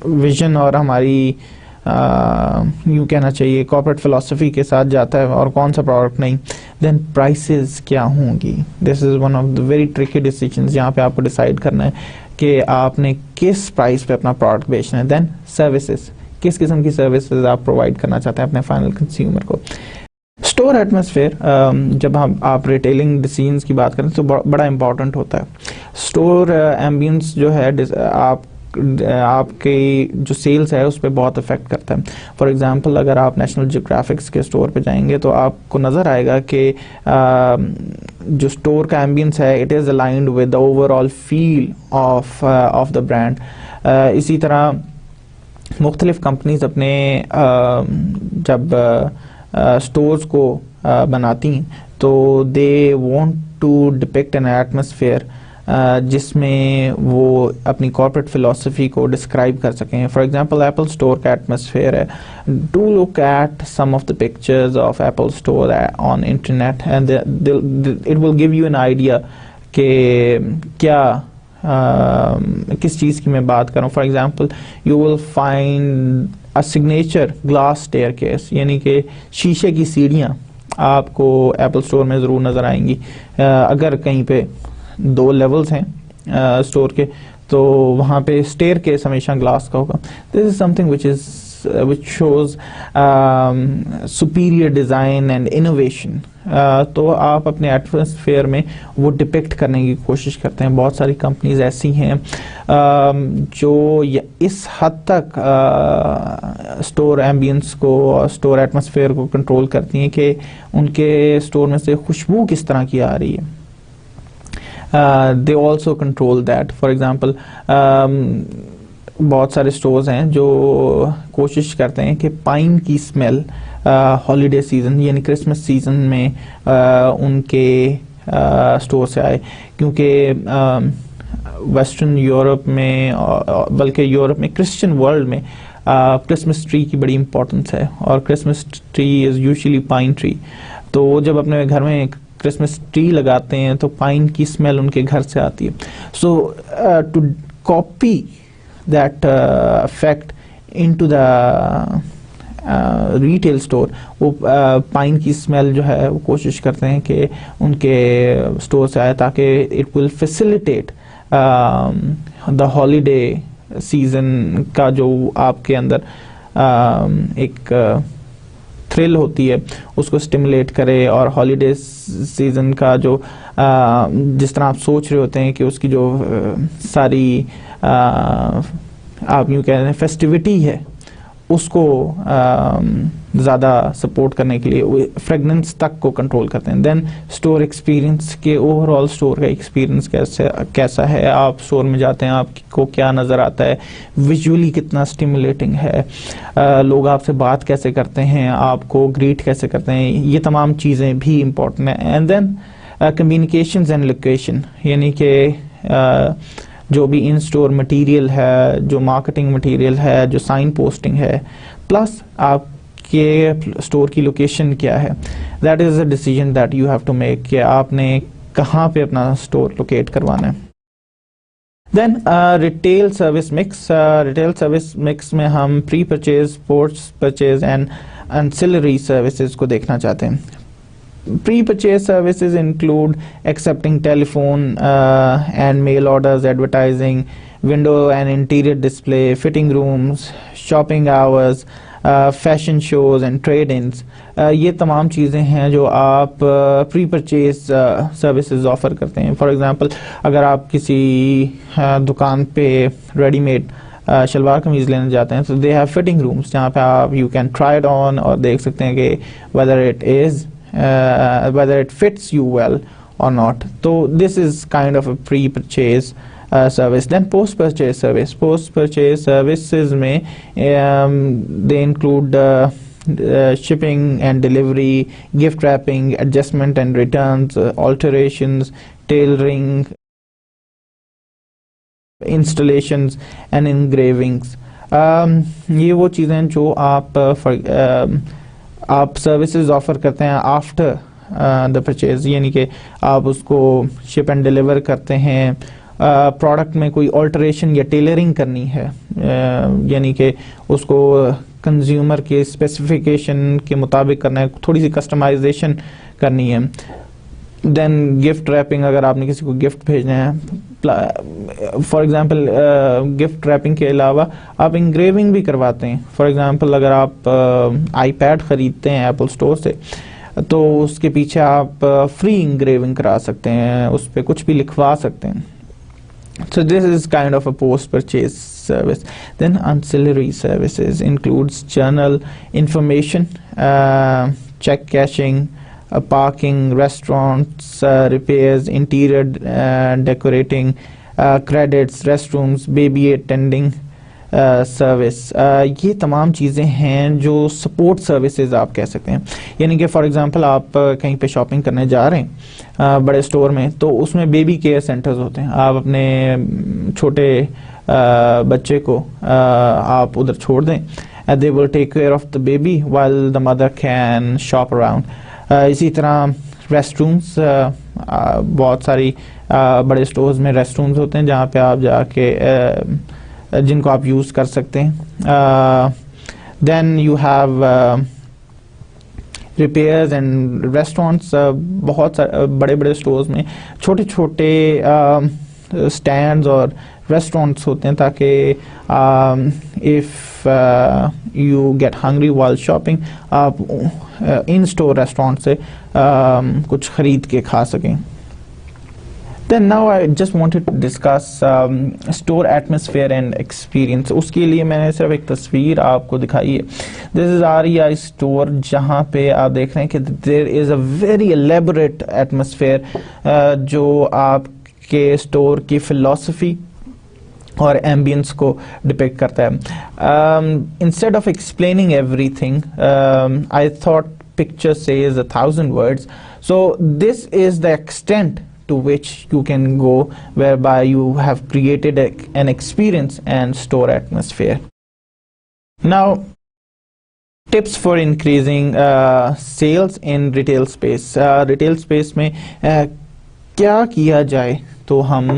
Speaker 1: विजन और हमारी यूँ कहना चाहिए कॉर्पोरेट फिलॉसफी के साथ जाता है और कौन सा प्रोडक्ट नहीं. देन प्राइसेस क्या होंगी. This is one of the very tricky decisions. यहाँ पे आपको डिसाइड करना है कि आपने किस प्राइस पे अपना प्रोडक्ट बेचना है. देन सर्विसेज, किस किस्म की सर्विसेज आप प्रोवाइड करना चाहते हैं अपने फाइनल कंज्यूमर को. स्टोर एटमॉस्फेयर, जब आप रिटेलिंग डिसीजंस की बात करें तो बड़ा इंपॉर्टेंट होता है. स्टोर एम्बियंस जो है आपके जो सेल्स है उस पर बहुत इफेक्ट करता है. फॉर एग्जांपल, अगर आप नेशनल जियोग्राफिक्स के स्टोर पे जाएंगे तो आपको नज़र आएगा कि जो स्टोर का एम्बियंस है, it is aligned with the overall feel of the brand. इसी तरह मुख्तलिफ कंपनीज अपने जब स्टोर्स को बनाती हैं तो they want to depict an atmosphere जिसमें वो अपनी कॉर्पोरेट फिलॉसफी को डिस्क्राइब कर सकें. फॉर एग्जांपल, एप्पल स्टोर का एटमॉस्फेयर है. Do look at some of the pictures of Apple store on internet and it will give you an idea कि क्या किस चीज़ की मैं बात करूँ. For example, you will find a signature glass staircase, यानी कि शीशे की सीढ़ियाँ आपको एप्पल स्टोर में ज़रूर नज़र आएंगी. अगर कहीं पे 2 लेवल्स हैं स्टोर के तो वहाँ पे स्टेयर केस हमेशा ग्लास का होगा. This is something which shows superior design and innovation. तो आप अपने एटमॉस्फेयर में वो डिपिक्ट करने की कोशिश करते हैं. बहुत सारी कंपनीज ऐसी हैं जो इस हद तक स्टोर एम्बियंस को और स्टोर एटमॉस्फेयर को कंट्रोल करती हैं कि उनके स्टोर में से खुशबू किस तरह की आ रही है. They also control that. For example, बहुत सारे स्टोर्स हैं जो कोशिश करते हैं कि पाइन की स्मेल हॉलीडे सीज़न यानी क्रिसमस सीज़न में उनके स्टोर से आए, क्योंकि वेस्टर्न यूरोप में बल्कि यूरोप में क्रिश्चियन वर्ल्ड में क्रिसमस ट्री की बड़ी इंपॉर्टेंस है और Christmas tree is usually pine tree. तो जब अपने घर में क्रिसमस ट्री लगाते हैं तो पाइन की स्मेल उनके घर से आती है. So to copy that effect into the retail store, वो पाइन की स्मेल जो है वो कोशिश करते हैं कि उनके स्टोर से आए ताकि it will facilitate the holiday season का जो आपके अंदर एक थ्रिल होती है उसको स्टिमुलेट करे, और हॉलीडे सीज़न का जो जिस तरह आप सोच रहे होते हैं कि उसकी जो सारी आप यूँ कह रहे हैं फेस्टिविटी है उसको ज़्यादा सपोर्ट करने के लिए फ्रेगनेंस तक को कंट्रोल करते हैं। देन स्टोर एक्सपीरियंस के ओवरऑल स्टोर का एक्सपीरियंस कैसा है, आप स्टोर में जाते हैं आपको क्या नज़र आता है, विजुअली कितना स्टिमुलेटिंग है, लोग आपसे बात कैसे करते हैं, आपको ग्रीट कैसे करते हैं, ये तमाम चीज़ें भी इम्पोर्टेंट हैं। And then communications and location, यानी कि जो भी इन स्टोर मटेरियल है, जो मार्केटिंग मटेरियल है, जो साइन पोस्टिंग है, प्लस आपके स्टोर की लोकेशन क्या है, that is a decision that you have to make कि आपने कहाँ पे अपना स्टोर लोकेट करवाना है। Then retail service mix, retail service mix में हम pre purchase, post purchase and ancillary services को देखना चाहते हैं। Pre-purchase services include accepting telephone and mail orders, advertising, window and interior display, fitting rooms, shopping hours, fashion shows and trade-ins. ये तमाम चीज़ें हैं जो आप प्री परचेज सर्विसेज ऑफ़र करते हैं। फॉर एग्ज़ाम्पल, अगर आप किसी दुकान पे रेडीमेड शलवार कमीज़ लेने जाते हैं तो दे हैव फिटिंग रूम्स जहाँ पे आप you can try it on और देख सकते हैं कि whether it fits you well or not. So this is kind of a pre-purchase service. Then post-purchase service. Post-purchase services में they include shipping and delivery, gift wrapping, adjustment and returns, alterations, tailoring, installations and engravings. ये वो चीज़ें जो आप services offer करते हैं after the purchase, यानी कि आप उसको शिप एंड डिलीवर करते हैं। प्रोडक्ट में कोई ऑल्टरेशन या टेलरिंग करनी है, यानी कि उसको कंज्यूमर के स्पेसिफिकेशन के मुताबिक करना है, थोड़ी सी कस्टमाइजेशन करनी है। देन गिफ्ट रैपिंग, अगर आपने किसी को गिफ्ट भेजना है, फॉर एग्जांपल गिफ्ट रैपिंग के अलावा आप इंग्रेविंग भी करवाते हैं। फॉर एग्जांपल, अगर आप आईपैड ख़रीदते हैं एप्पल स्टोर से तो उसके पीछे आप फ्री इंग्रेविंग करा सकते हैं, उस पर कुछ भी लिखवा सकते हैं। So this is kind of a post-purchase service. Then ancillary services includes journal information, check cashing, parking, restaurants, repairs, interior decorating, credits, restrooms, baby attending service. ये तमाम चीज़ें हैं जो सपोर्ट सर्विसेज आप कह सकते हैं। यानी कि फॉर एग्जांपल आप कहीं पे शॉपिंग करने जा रहे हैं बड़े स्टोर में, तो उसमें बेबी केयर सेंटर्स होते हैं। आप अपने छोटे बच्चे को आप उधर छोड़ दें, they will take care of the baby while the mother can shop around. इसी तरह रेस्ट रूम्स, बहुत सारी बड़े स्टोर्स में रेस्ट रूम्स होते हैं जहाँ पे आप जाके जिनको आप यूज़ कर सकते हैं। Then you have repairs and restaurants. बहुत सारे बड़े बड़े स्टोर्स में छोटे छोटे स्टैंड्स और रेस्टोरेंट्स होते हैं ताकि if you get hungry while shopping आप इन स्टोर रेस्टोरेंट से कुछ ख़रीद के खा सकें। Then now I just wanted to discuss store atmosphere and experience. उसके लिए मैंने सिर्फ एक तस्वीर आपको दिखाई है। This is REI store, जहाँ पे आप देख रहे हैं कि there is a very elaborate atmosphere जो आपके स्टोर की philosophy और ambience को डिपेक्ट करता है। Instead of explaining everything, I thought picture says 1,000 words. So this is the extent to which you can go, whereby you have created an experience and store atmosphere. Now, tips for increasing sales in retail space. Retail space में क्या किया जाए तो हम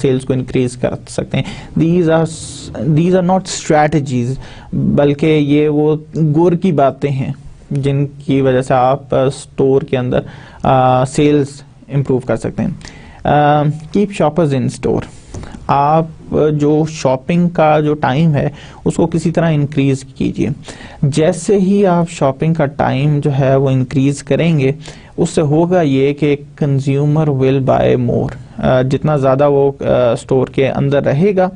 Speaker 1: sales को increase कर सकते हैं। These are not strategies, बल्कि ये वो गुर की बातें हैं जिनकी वजह से आप स्टोर के अंदर सेल्स इम्प्रूव कर सकते हैं। कीप शॉपर्स इन स्टोर। आप जो शॉपिंग का जो टाइम है उसको किसी तरह इंक्रीज कीजिए। जैसे ही आप शॉपिंग का टाइम जो है वो इंक्रीज करेंगे, उससे होगा ये कि कंज्यूमर विल बाय मोर। जितना ज़्यादा वो स्टोर के अंदर रहेगा,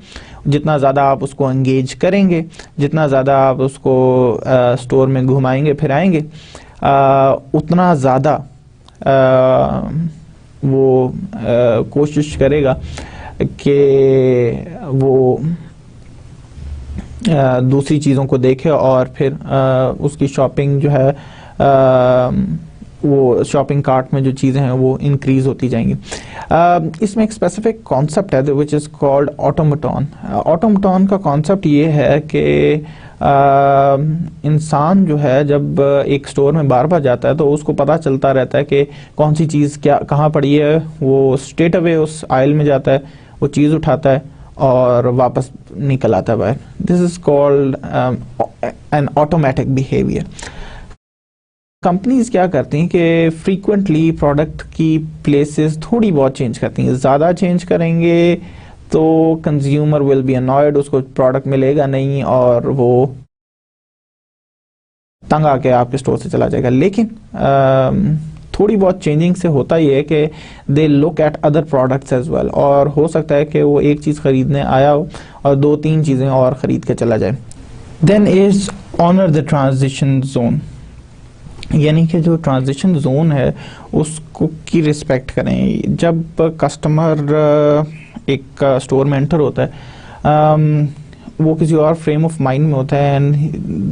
Speaker 1: जितना ज़्यादा आप उसको एंगेज करेंगे, जितना ज़्यादा आप उसको स्टोर में घुमाएंगे फिराएंगे, उतना ज़्यादा वो कोशिश करेगा कि वो दूसरी चीज़ों को देखे और फिर उसकी शॉपिंग जो है वो शॉपिंग कार्ट में जो चीज़ें हैं वो इंक्रीज होती जाएंगी। इसमें एक स्पेसिफिक कॉन्सेप्ट है which is called automaton. Automaton का कॉन्सेप्ट ये है कि इंसान जो है जब एक स्टोर में बार बार जाता है तो उसको पता चलता रहता है कि कौन सी चीज़ क्या कहाँ पड़ी है। वो स्ट्रेट अवे उस आयल में जाता है, वो चीज़ उठाता है और वापस निकल आता है बाहर। This is called an automatic behaviour. Companies क्या करती हैं कि फ्रीक्वेंटली प्रोडक्ट की प्लेसेस थोड़ी बहुत चेंज करती हैं। ज़्यादा चेंज करेंगे तो कंज्यूमर विल बी अनॉयड, उसको प्रोडक्ट मिलेगा नहीं और वो तंग आके आपके स्टोर से चला जाएगा। लेकिन थोड़ी बहुत चेंजिंग से होता ही है कि they look at other products as well, और हो सकता है कि वो एक चीज़ खरीदने आया हो और 2-3 चीज़ें और ख़रीद के चला जाए। Then is honour the transition zone, यानी कि जो ट्रांजिशन जोन है उसको की रिस्पेक्ट करें। जब कस्टमर एक स्टोर में एंटर होता है, वो किसी और फ्रेम ऑफ माइंड में होता है and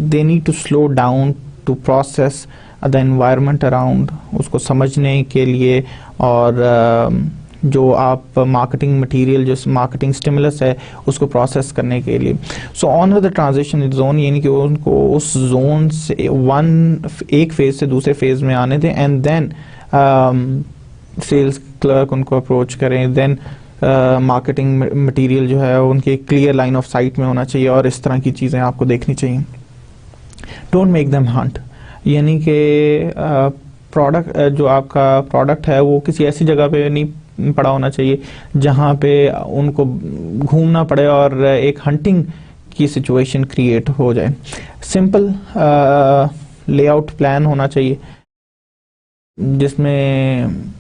Speaker 1: they need to slow down to process the environment around, उसको समझने के लिए और जो आप मार्केटिंग मटेरियल जो मार्केटिंग स्टिमुलस है उसको प्रोसेस करने के लिए। So on the transition zone, यानी कि उनको उस जोन से एक फेज से दूसरे फेज में आने दें एंड देन सेल्स क्लर्क उनको अप्रोच करें। देन मार्केटिंग मटेरियल जो है उनकी क्लियर लाइन ऑफ साइट में होना चाहिए और इस तरह की चीज़ें आपको देखनी चाहिए। डोंट मेक देम हंट, यानी कि प्रोडक्ट जो आपका प्रोडक्ट है वो किसी ऐसी जगह पे नहीं पड़ा होना चाहिए जहाँ पे उनको घूमना पड़े और एक हंटिंग की सिचुएशन क्रिएट हो जाए। सिंपल लेआउट प्लान होना चाहिए जिसमें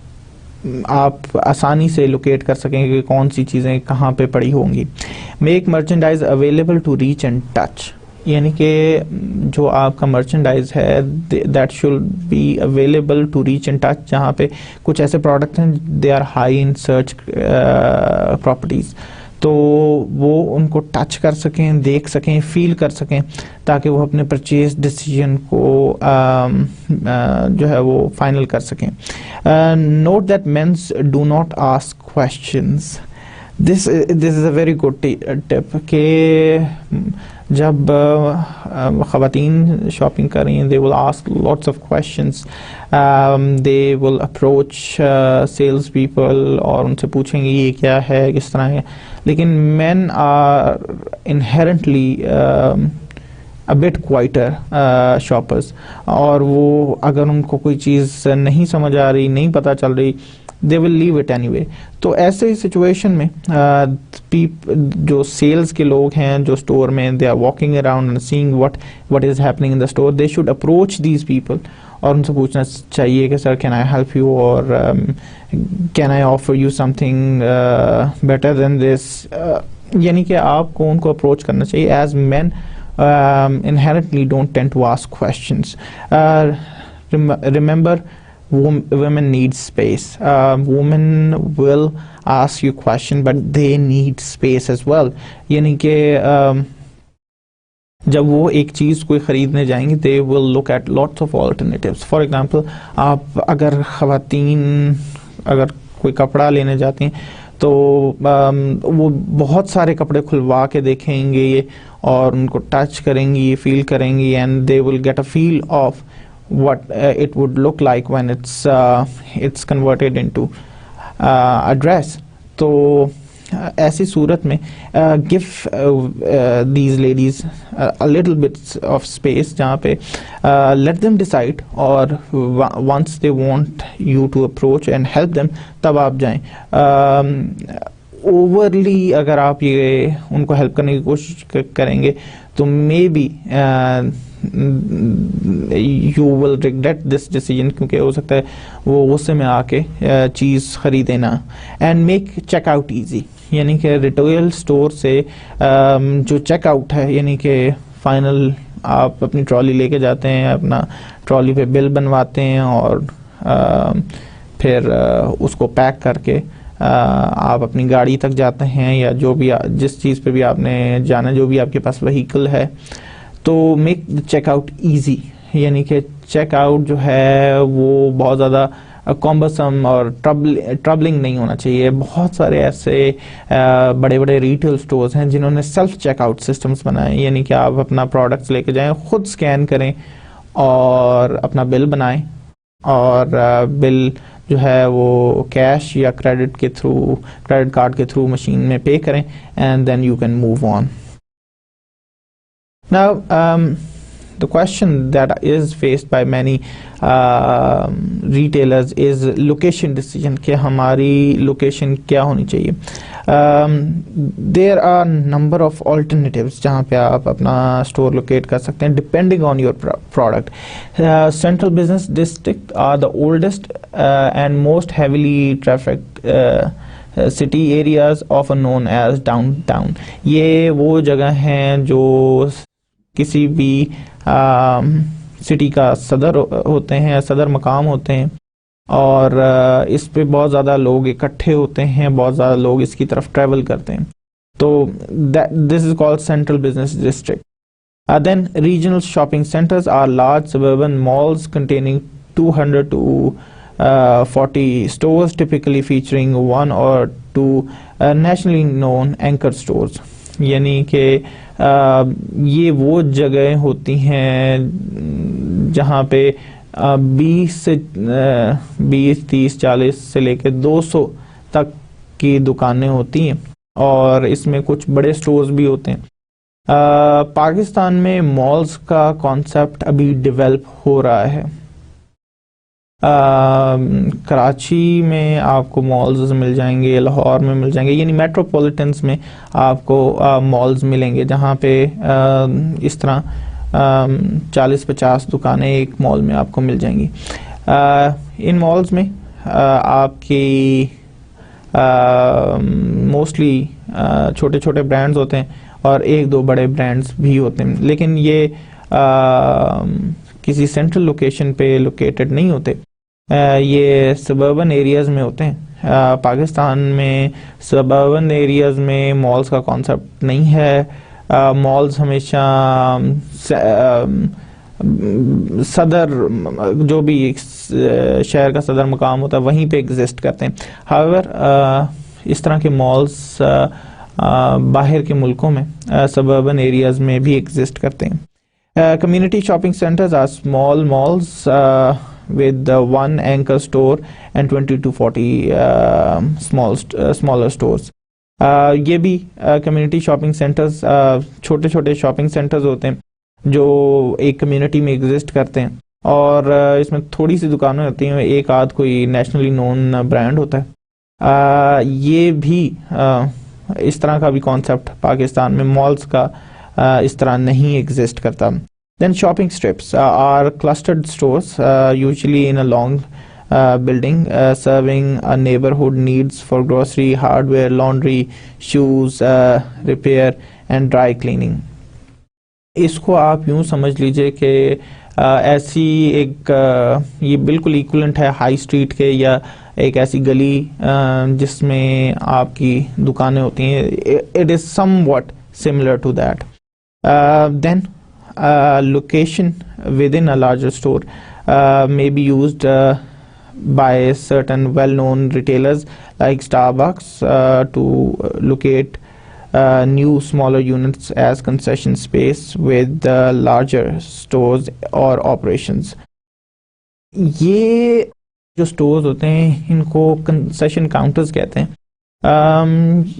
Speaker 1: आप आसानी से लोकेट कर सकें कि कौन सी चीज़ें कहाँ पे पड़ी होंगी। Make merchandise available to reach and touch, यानी कि जो आपका मर्चेंडाइज है that should be available to reach and touch, जहाँ पे कुछ ऐसे प्रोडक्ट्स हैं they are high in search properties, तो वो उनको टच कर सकें, देख सकें, फील कर सकें, ताकि वो अपने परचेज डिसीजन को जो है वो फाइनल कर सकें। Note that mens do not ask questions. This is a very good tip कि जब ख़वातीन शॉपिंग कर रही हैं, they will ask lots of questions, they will approach sales people और उनसे पूछेंगे ये क्या है, किस तरह है। लेकिन men are inherently a bit quieter shoppers, और वो अगर उनको कोई चीज़ नहीं समझ आ रही, नहीं पता चल रही, they will leave it anyway. तो ऐसे ही सिचुएशन में जो सेल्स के लोग हैं जो स्टोर में they are walking around and seeing what is happening in the store, they should approach these people और उनसे पूछना चाहिए कि sir can I help you, और can I offer you something better than this. यानी कि आपको उनको अप्रोच करना चाहिए। As man inherently don't tend to ask questions. Remember, women need space. Women will ask you question, but they need space as well. यानी कि जब वो एक चीज़ कोई ख़रीदने जाएंगे they will look at lots of alternatives. For example, आप अगर ख़वातीन अगर कोई कपड़ा लेने जाती हैं तो वो बहुत सारे कपड़े खुलवा के देखेंगे और उनको टच करेंगी, फील करेंगी, and they will get a feel of what it would look like when it's converted into a dress. तो ऐसी सूरत में give these ladies a little bits of space जहाँ पे लेट देम डिसाइड, और once they want you to approach and help them तब आप जाएं। ओवरली अगर आप ये उनको हेल्प करने की कोशिश करेंगे तो may be you will regret this decision, क्योंकि हो सकता है वो गुस्से में आके चीज़ खरीदे ना। एंड मेक चेकआउट ईजी, यानी कि रिटेल स्टोर से जो चेकआउट है, यानी कि फाइनल आप अपनी ट्रॉली लेके जाते हैं, अपना ट्रॉली पे बिल बनवाते हैं और फिर उसको पैक करके आप अपनी गाड़ी तक जाते हैं, या जो भी जिस चीज़ पे भी आपने जाना, जो भी आपके पास व्हीकल है, तो मेक चेकआउट इजी, यानी कि चेकआउट जो है वो बहुत ज़्यादा कॉम्बसम और ट्रबलिंग नहीं होना चाहिए। बहुत सारे ऐसे बड़े बड़े रिटेल स्टोर्स हैं जिन्होंने सेल्फ चेकआउट सिस्टम्स बनाए, यानी कि आप अपना प्रोडक्ट्स लेके जाएं, खुद स्कैन करें और अपना बिल बनाएं, और बिल जो है वो कैश या क्रेडिट कार्ड के थ्रू मशीन में पे करें, and then you can move on. Now, the question that is faced by many retailers is location decision, कि हमारी लोकेशन क्या होनी चाहिए। There are number of alternatives जहाँ पे आप अपना स्टोर लोकेट कर सकते हैं depending on your product. Central business district are the oldest and most heavily trafficked city areas often known as downtown. ये वो जगह हैं जो किसी भी सिटी का सदर होते हैं, सदर मकाम होते हैं, और इस पे बहुत ज़्यादा लोग इकट्ठे होते हैं, बहुत ज़्यादा लोग इसकी तरफ ट्रैवल करते हैं, तो this is called central business district. Then regional shopping centres are large suburban malls containing 200 to 40 stores, typically featuring 1 or 2 nationally known anchor stores, यानी कि ये वो जगह होती हैं जहाँ पे 20 30 40 से लेकर 200 तक की दुकानें होती हैं, और इसमें कुछ बड़े स्टोर्स भी होते हैं। पाकिस्तान में मॉल्स का कॉन्सेप्ट अभी डेवलप हो रहा है। कराची में आपको मॉल्स मिल जाएंगे, लाहौर में मिल जाएंगे, यानी मेट्रोपॉलिटन्स में आपको मॉल्स मिलेंगे जहाँ पे इस तरह 40-50 दुकानें एक मॉल में आपको मिल जाएंगी। इन मॉल्स में आपकी मोस्टली छोटे छोटे ब्रांड्स होते हैं और 1-2 बड़े ब्रांड्स भी होते हैं, लेकिन ये किसी सेंट्रल लोकेशन पे लोकेटेड नहीं होते, ये सबर्बन एरियाज़ में होते हैं। पाकिस्तान में सबर्बन एरियाज़ में मॉल्स का कॉन्सेप्ट नहीं है। मॉल्स हमेशा सदर, जो भी शहर का सदर मकाम होता है, वहीं पे एग्जिस्ट करते हैं। हाउएवर इस तरह के मॉल्स बाहर के मुल्कों में सबर्बन एरियाज़ में भी एग्जिस्ट करते हैं। Community shopping centres are small malls with 1 anchor store and 20 to 40 smaller stores. ये भी कम्युनिटी शॉपिंग सेंटर्स छोटे छोटे शॉपिंग सेंटर्स होते हैं जो एक कम्युनिटी में एग्जिस्ट करते हैं, और इसमें थोड़ी सी दुकानें होती हैं, एक आध कोई नेशनली नोन ब्रांड होता है। ये भी इस तरह का भी कॉन्सेप्ट पाकिस्तान में मॉल्स का इस तरह नहीं एग्जिस्ट करता। Then shopping strips are clustered stores, usually in a long building, serving a neighborhood needs for grocery, hardware, laundry, shoes, repair and dry cleaning. इसको आप यूँ समझ लीजिए कि ऐसी एक ये बिल्कुल इक्विवेलेंट है हाई स्ट्रीट के, या एक ऐसी गली जिसमें आपकी दुकानें होती हैं। It is somewhat similar to that. Then location within a larger store may be used by certain well-known retailers like Starbucks to locate new smaller units as concession space with larger stores or operations. ये जो stores होते हैं इनको concession counters कहते हैं,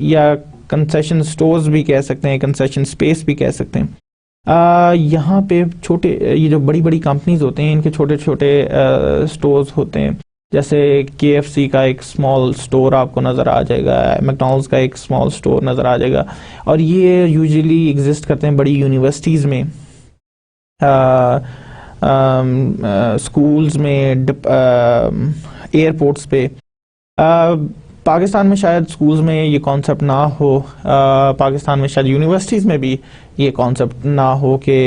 Speaker 1: या concession stores भी कह सकते हैं, concession space भी कह सकते हैं। यहाँ पे छोटे, ये जो बड़ी बड़ी कंपनीज होते हैं, इनके छोटे छोटे स्टोर्स होते हैं, जैसे KFC का एक स्मॉल स्टोर आपको नज़र आ जाएगा, मैकडॉनल्ड्स का एक स्मॉल स्टोर नज़र आ जाएगा, और ये यूजुअली एग्जिस्ट करते हैं बड़ी यूनिवर्सिटीज़ में, स्कूल्स में, एयरपोर्ट्स पे। पाकिस्तान में शायद स्कूल्स में ये कॉन्सेप्ट ना हो, पाकिस्तान में शायद यूनिवर्सिटीज़ में भी ये कॉन्सेप्ट ना हो कि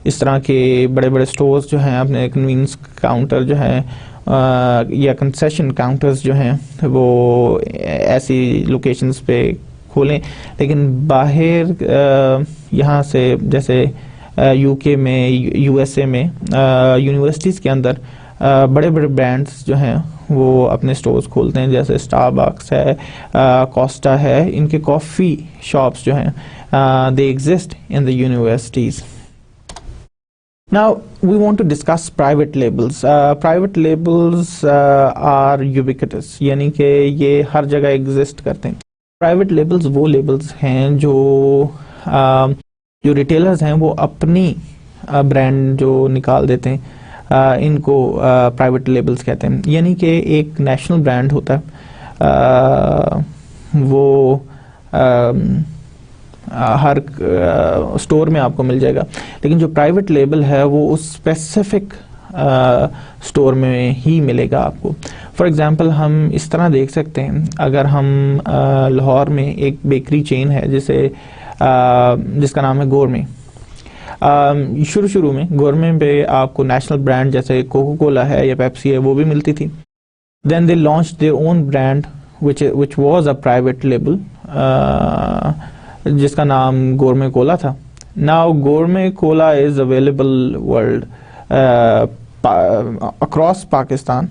Speaker 1: इस तरह के बड़े बड़े स्टोर्स जो हैं अपने कन्वीनियंस काउंटर जो हैं या कंसेशन काउंटर्स जो हैं वो ऐसी लोकेशंस पे खोलें। लेकिन बाहर यहाँ से जैसे UK में, USA में यूनिवर्सिटीज़ के अंदर बड़े बड़े ब्रांड्स जो हैं वो अपने स्टोर्स खोलते हैं, जैसे स्टारबक्स है, कोस्टा है, इनके कॉफ़ी शॉप्स जो हैं they exist in the universities. Now we want to discuss private labels. Private labels are ubiquitous, यानी कि ये हर जगह एग्जिस्ट करते हैं। प्राइवेट लेबल्स वो लेबल्स हैं जो रिटेलर्स हैं वो अपनी ब्रांड जो निकाल देते हैं, इनको प्राइवेट लेबल्स कहते हैं। यानी कि एक नेशनल ब्रांड होता है, वो हर स्टोर में आपको मिल जाएगा, लेकिन जो प्राइवेट लेबल है वो उस स्पेसिफिक स्टोर में ही मिलेगा आपको। फॉर एग्जांपल हम इस तरह देख सकते हैं, अगर हम लाहौर में एक बेकरी चेन है जिसका नाम है गोरमे। शुरू में गोरमे पे आपको नेशनल ब्रांड जैसे कोको कोला है या पेप्सी है वो भी मिलती थी। Then they launch their own brand which was a private label, जिसका नाम गोरमे कोला था। Now Gourmet cola is available world across Pakistan,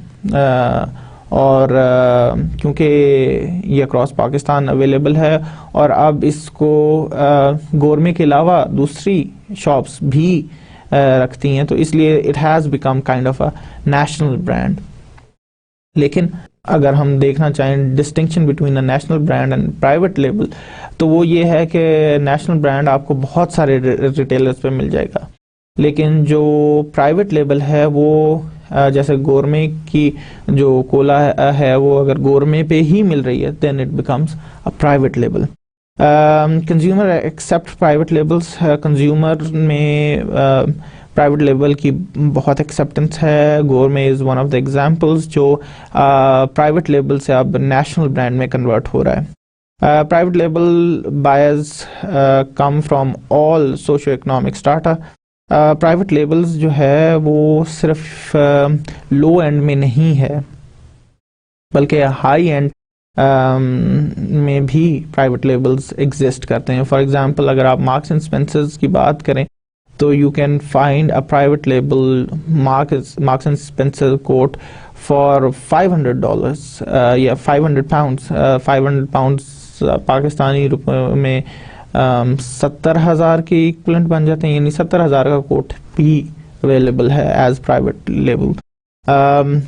Speaker 1: और क्योंकि ये अक्रॉस पाकिस्तान अवेलेबल है और अब इसको गोरमे के अलावा दूसरी शॉप्स भी रखती हैं, तो इसलिए it has become kind of a national brand. लेकिन अगर हम देखना चाहें distinction between a national brand and private label, तो वो ये है कि नेशनल ब्रांड आपको बहुत सारे रिटेलर्स पे मिल जाएगा, लेकिन जो प्राइवेट लेबल है वो जैसे गोरमे की जो कोला है वो अगर गोरमे पे ही मिल रही है, then it becomes a private label. Consumer accept private labels, consumer में प्राइवेट लेबल की बहुत एक्सेप्टेंस है। Gourmet is one of the examples जो प्राइवेट लेबल से अब नेशनल ब्रांड में कन्वर्ट हो रहा है। Private label buyers come from all socio economic strata. Private labels जो है वो सिर्फ लो एंड में नहीं है, बल्कि हाई एंड में भी प्राइवेट लेबल्स एग्जिस्ट करते हैं। फॉर एग्जांपल अगर आप मार्क्स एंड स्पेंसर्स की बात करें तो you can find a private label Marks and Spencer coat for $500 या £500। 500 पाउंड्स पाकिस्तानी रुपए में 70,000 के इक्विवेलेंट बन जाते हैं, यानी 70,000 का कोट भी अवेलेबल है as private label.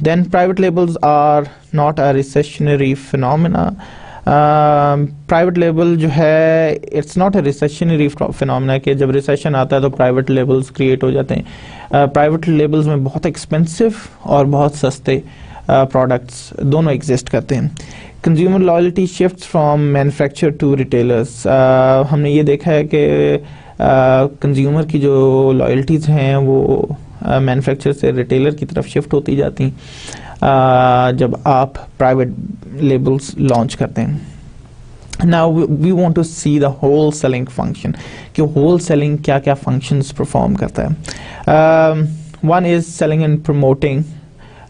Speaker 1: Then private labels are not a recessionary phenomena. Private label जो है it's not a recessionary phenomena कि जब रिसेशन आता है तो प्राइवेट लेबल्स क्रिएट हो जाते हैं। प्राइवेट लेबल्स में बहुत एक्सपेंसिव और बहुत सस्ते प्रोडक्ट्स दोनों एग्जिस्ट करते हैं। Consumer loyalty shifts from manufacture to retailers. हमने ये देखा है कि कंज्यूमर की जो लॉयल्टीज़ हैं वो मैन्युफैक्चर से रिटेलर की तरफ शिफ्ट होती जाती हैं जब आप प्राइवेट लेबल्स लॉन्च करते हैं। Now we want to see the wholesaling function कि होल सेलिंग क्या क्या फंक्शंस परफॉर्म करता है। One is selling and promoting,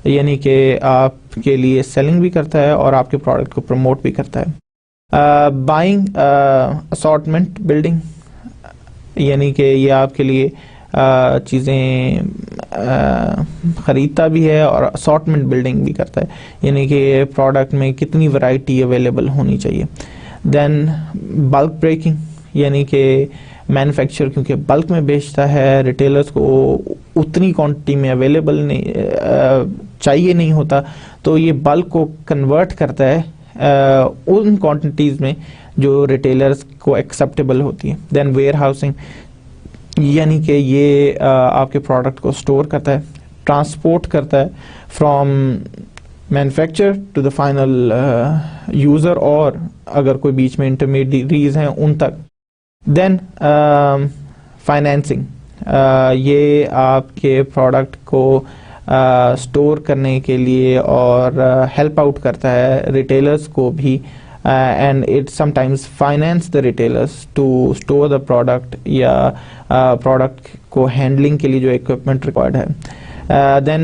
Speaker 1: यानी कि आपके लिए सेलिंग भी करता है और आपके प्रोडक्ट को प्रमोट भी करता है। बाइंग असॉर्टमेंट बिल्डिंग, यानी कि ये आपके लिए चीज़ें ख़रीदता भी है और असॉर्टमेंट बिल्डिंग भी करता है, यानी कि प्रोडक्ट में कितनी वैरायटी अवेलेबल होनी चाहिए। देन बल्क ब्रेकिंग, यानी कि मैन्युफैक्चर क्योंकि बल्क में बेचता है, रिटेलर्स को उतनी क्वांटिटी में अवेलेबल नहीं चाहिए नहीं होता, तो ये बल्क को कन्वर्ट करता है उन क्वांटिटीज़ में जो रिटेलर्स को एक्सेप्टेबल होती है। देन वेयर हाउसिंग, यानी कि ये आपके प्रोडक्ट को स्टोर करता है, ट्रांसपोर्ट करता है from manufacture to the final user, और अगर कोई बीच में इंटरमीडियरीज हैं उन तक। देन फाइनेंसिंग, ये आपके प्रोडक्ट को स्टोर करने के लिए और हेल्प आउट करता है रिटेलर्स को भी, and it sometimes finance the retailers to store the product या product को handling के लिए जो equipment required है। then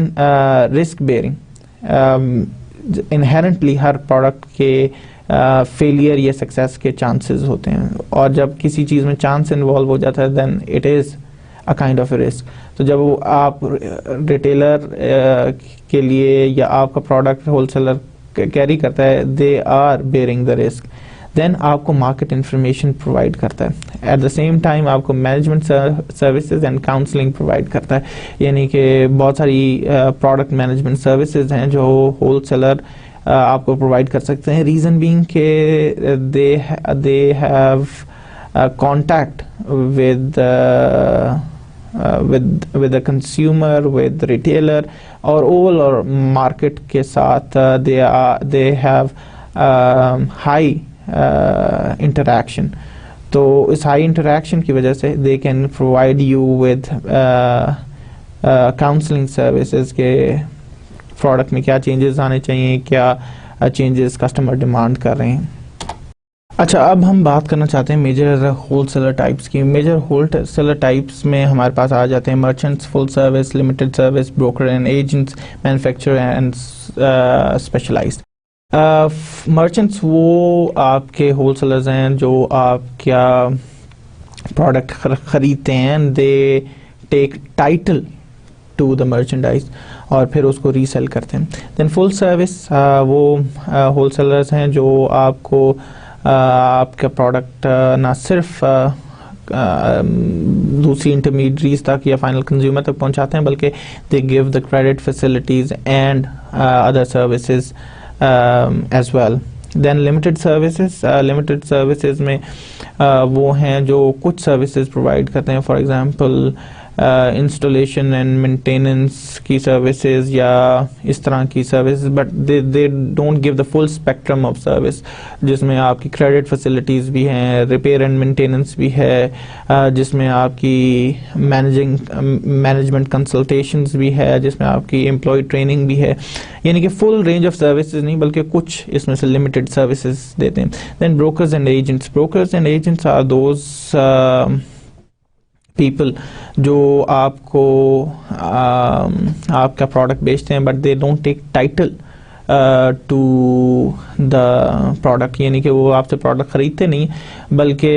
Speaker 1: risk bearing, inherently हर product के failure या success के chances होते हैं, और जब किसी चीज़ में chance involve हो जाता है then it is a kind of a risk। तो जब आप रिटेलर के लिए या आपका प्रोडक्ट होलसेलर कैरी करता है, they are bearing the risk. Then आपको मार्केट इंफॉर्मेशन प्रोवाइड करता है, एट द सेम टाइम आपको management services and counselling provide करता है, यानी कि बहुत सारी प्रोडक्ट मैनेजमेंट सर्विसेज हैं जो होलसेलर आपको प्रोवाइड कर सकते हैं। रीज़न बीइंग के they have contact with the consumer, with the retailer और overall market के साथ they have high interaction। तो इस high interaction की वजह से they can provide you with counseling services के product में क्या changes आने चाहिए, क्या changes customer demand कर रहे हैं। अच्छा, अब हम बात करना चाहते हैं मेजर होलसेलर टाइप्स की। मेजर होलसेलर टाइप्स में हमारे पास आ जाते हैं merchants, full service, limited service, broker and agents, manufacturer and specialised. Merchants वो आपके होलसेलर्स हैं जो आप क्या प्रोडक्ट ख़रीदते हैं, they take title to the merchandise और फिर उसको रीसेल करते हैं। देन फुल सर्विस वो होलसेलर्स हैं जो आपको आपका प्रोडक्ट ना सिर्फ दूसरी इंटरमीडियरीज तक या फाइनल कंज्यूमर तक पहुंचाते हैं, बल्कि they give the credit facilities and other services as well. Then limited services में वो हैं जो कुछ सर्विसेज प्रोवाइड करते हैं, for example installation and maintenance की सर्विसेज या इस तरह की services, but they don't give the full spectrum of service, जिसमें आपकी क्रेडिट फैसिलिटीज़ भी हैं, रिपेयर एंड मेंटेनेंस भी है, जिसमें आपकी मैनेजमेंट कंसल्टेशंस भी है, जिसमें आपकी एम्प्लॉय ट्रेनिंग भी है, यानी कि फुल रेंज ऑफ सर्विसेज नहीं बल्कि कुछ इसमें से लिमिटेड सर्विसेज देते हैं। Then brokers and agents are those people जो आपको आपका प्रोडक्ट बेचते हैं, but they don't take title to the product, यानी कि वो आपसे प्रोडक्ट ख़रीदते नहीं, बल्कि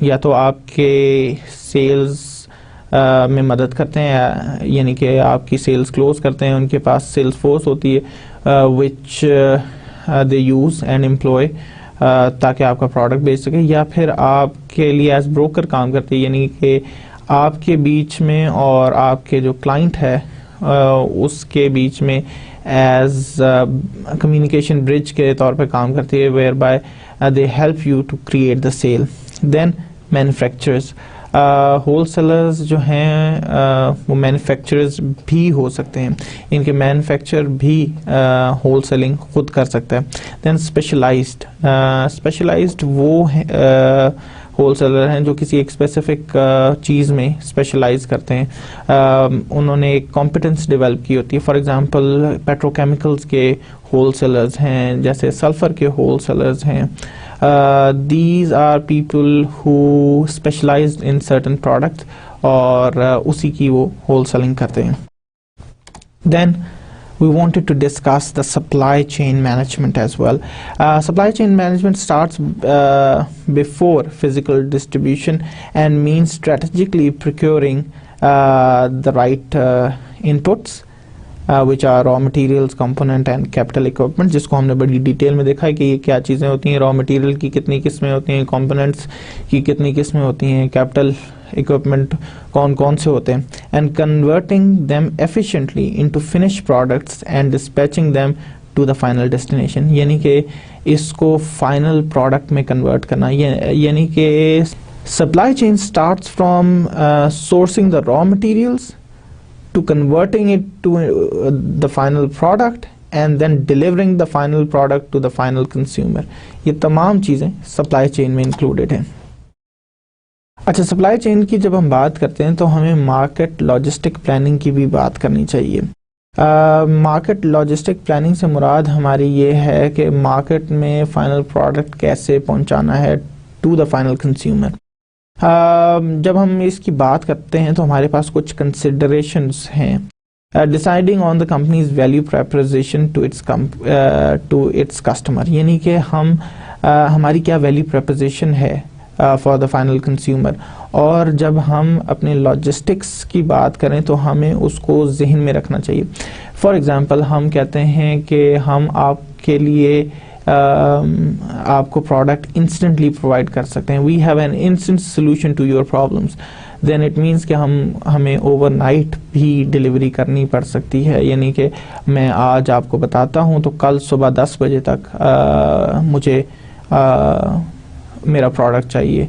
Speaker 1: या तो आपके सेल्स में मदद करते हैं, यानी कि आपकी सेल्स क्लोज करते हैं, उनके पास सेल्स फोर्स होती है विच दे यूज़ एंड एम्प्लॉय ताकि आपका प्रोडक्ट बेच सके, या फिर आपके लिए एज ब्रोकर काम करते हैं, यानी कि आपके बीच में और आपके जो क्लाइंट है उसके बीच में एज कम्युनिकेशन ब्रिज के तौर पे काम करती है, whereby they help you to create the sale. Then manufacturers, wholesalers जो हैं वो मैन्युफैक्चरर्स भी हो सकते हैं, इनके मैन्युफैक्चर भी होलसेलिंग खुद कर सकता है। देन स्पेशलाइज्ड वो होलसेलर हैं जो किसी एक स्पेसिफिक चीज़ में स्पेशलाइज करते हैं, उन्होंने एक कॉम्पिटेंस डेवलप की होती है। फॉर एग्जांपल पेट्रोकेमिकल्स के होलसेलर्स हैं, जैसे सल्फ़र के होलसेलर्स हैं। These are people who specialized in certain products और उसी की वो wholesaling करते हैं। Then we wanted to discuss the supply chain management as well. Supply chain management starts before physical distribution and means strategically procuring the right inputs, which are raw materials, component and capital equipment, जिसको हमने बड़ी detail में देखा है कि ये क्या चीज़ें होती हैं, रॉ मटेरियल की कितनी किस्में होती हैं, कंपोनेंट्स की कितनी किस्में होती हैं, कैपिटल इक्विपमेंट कौन कौन से होते हैं, and converting them efficiently into finish products and dispatching them to the final destination, यानी कि इसको फाइनल प्रोडक्ट में कन्वर्ट करना, यानी कि supply chain starts from sourcing the raw materials to converting it to the final product and then delivering the final product to the final consumer. ये तमाम चीज़ें सप्लाई चेन में इंक्लूडेड हैं। अच्छा, सप्लाई चेन की जब हम बात करते हैं तो हमें मार्केट लॉजिस्टिक प्लानिंग की भी बात करनी चाहिए। मार्केट लॉजिस्टिक प्लानिंग से मुराद हमारी ये है कि मार्केट में फाइनल प्रोडक्ट कैसे पहुंचाना है टू द फाइनल कंज्यूमर। जब हम इसकी बात करते हैं तो हमारे पास कुछ कंसिडरेशंस हैं। Deciding on the company's value proposition to its customer, यानी कि हमारी क्या वैल्यू प्रपोजिशन है फॉर द फाइनल कंज्यूमर। और जब हम अपने लॉजिस्टिक्स की बात करें तो हमें उसको जहन में रखना चाहिए। फॉर एग्जांपल, हम कहते हैं कि हम आपके लिए आपको प्रोडक्ट इंस्टेंटली प्रोवाइड कर सकते हैं, we have an instant solution to your problems, then it means कि हमें ओवरनाइट भी डिलीवरी करनी पड़ सकती है। यानी कि मैं आज आपको बताता हूं तो कल सुबह 10 बजे तक मुझे मेरा प्रोडक्ट चाहिए।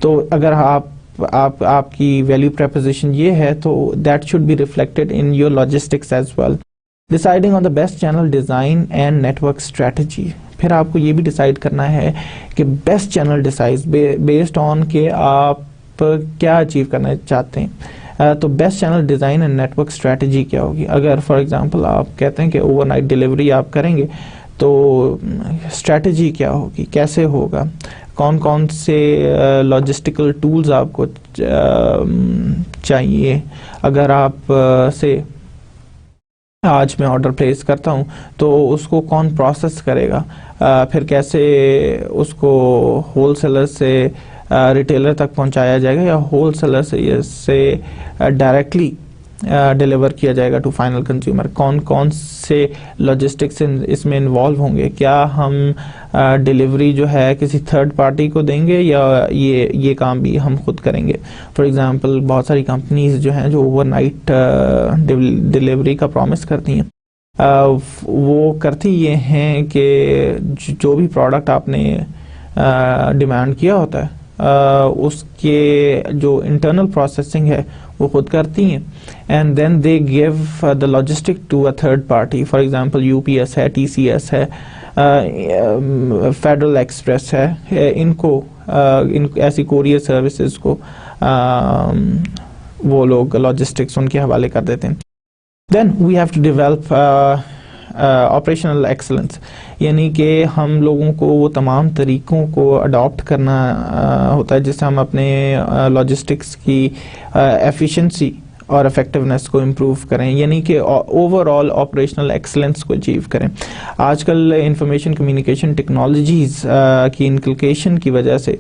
Speaker 1: तो अगर आपकी वैल्यू प्रपोजिशन ये है तो that should be reflected in your logistics as well. Deciding on the best channel design and network strategy, फिर आपको ये भी डिसाइड करना है कि best channel decide based on के आप क्या अचीव करना चाहते हैं। तो best channel design and network strategy क्या होगी। अगर फॉर एग्जांपल आप कहते हैं कि ओवरनाइट डिलीवरी आप करेंगे तो स्ट्रेटजी क्या होगी, कैसे होगा, कौन कौन से लॉजिस्टिकल टूल्स आपको चाहिए। अगर आप से आज मैं ऑर्डर प्लेस करता हूं तो उसको कौन प्रोसेस करेगा, फिर कैसे उसको होलसेलर से रिटेलर तक पहुंचाया जाएगा या होलसेलर से डायरेक्टली डिलीवर किया जाएगा टू फाइनल कंज्यूमर। कौन कौन से लॉजिस्टिक्स इसमें इन्वॉल्व होंगे, क्या हम डिलीवरी जो है किसी थर्ड पार्टी को देंगे या ये काम भी हम खुद करेंगे। फॉर एग्जांपल, बहुत सारी कंपनीज जो हैं जो ओवरनाइट डिलीवरी का प्रॉमिस करती हैं, वो करती ये हैं कि जो भी प्रोडक्ट आपने डिमांड किया होता है उसके जो इंटरनल प्रोसेसिंग है वो खुद करती हैं, and then they give the logistic to a third party. For example, UPS है, टीसीएस है, फेडरल एक्सप्रेस है, इनको ऐसी कोरियर सर्विसेज को वो लोग लॉजिस्टिक्स उनके हवाले कर देते हैं। Then we have to develop operational excellence, यानी कि हम लोगों को वो तमाम तरीक़ों को अडॉप्ट करना होता है जिससे हम अपने लॉजिस्टिक्स की एफिशिएंसी और इफेक्टिवनेस को इम्प्रूव करें, यानी कि ओवरऑल ऑपरेशनल एक्सलेंस को अचीव करें। आजकल इंफॉर्मेशन कम्युनिकेशन टेक्नोलॉजीज़ की इनकलकेशन की वजह से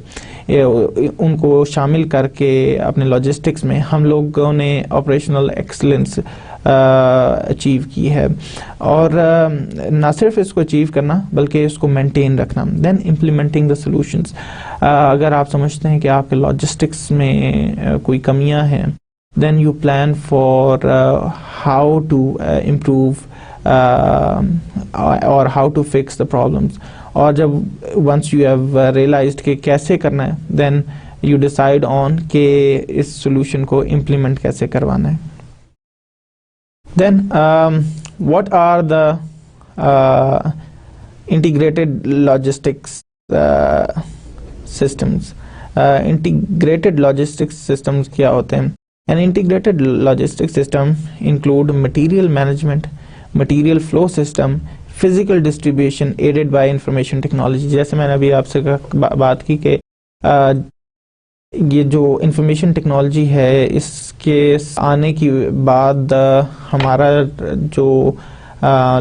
Speaker 1: उनको शामिल करके अपने लॉजिस्टिक्स में हम लोगों ने ऑपरेशनल एक्सलेंस अचीव की है। और ना सिर्फ इसको अचीव करना बल्कि इसको मेंटेन रखना। देन इम्प्लीमेंटिंग द सॉल्यूशंस, अगर आप समझते हैं कि आपके लॉजिस्टिक्स में कोई कमियां हैं, then you plan for how to improve or how to fix the problems, और जब once you have realized कि कैसे करना है, then you decide on कि इस solution को implement कैसे करवाना है। Then what are the integrated logistics systems? Integrated logistics systems क्या होते हैं? An integrated logistics system include material management, material flow system, physical distribution aided by information technology। जैसे मैंने अभी आपसे बात की कि ये जो इंफॉर्मेशन टेक्नोलॉजी है इसके आने की बाद हमारा जो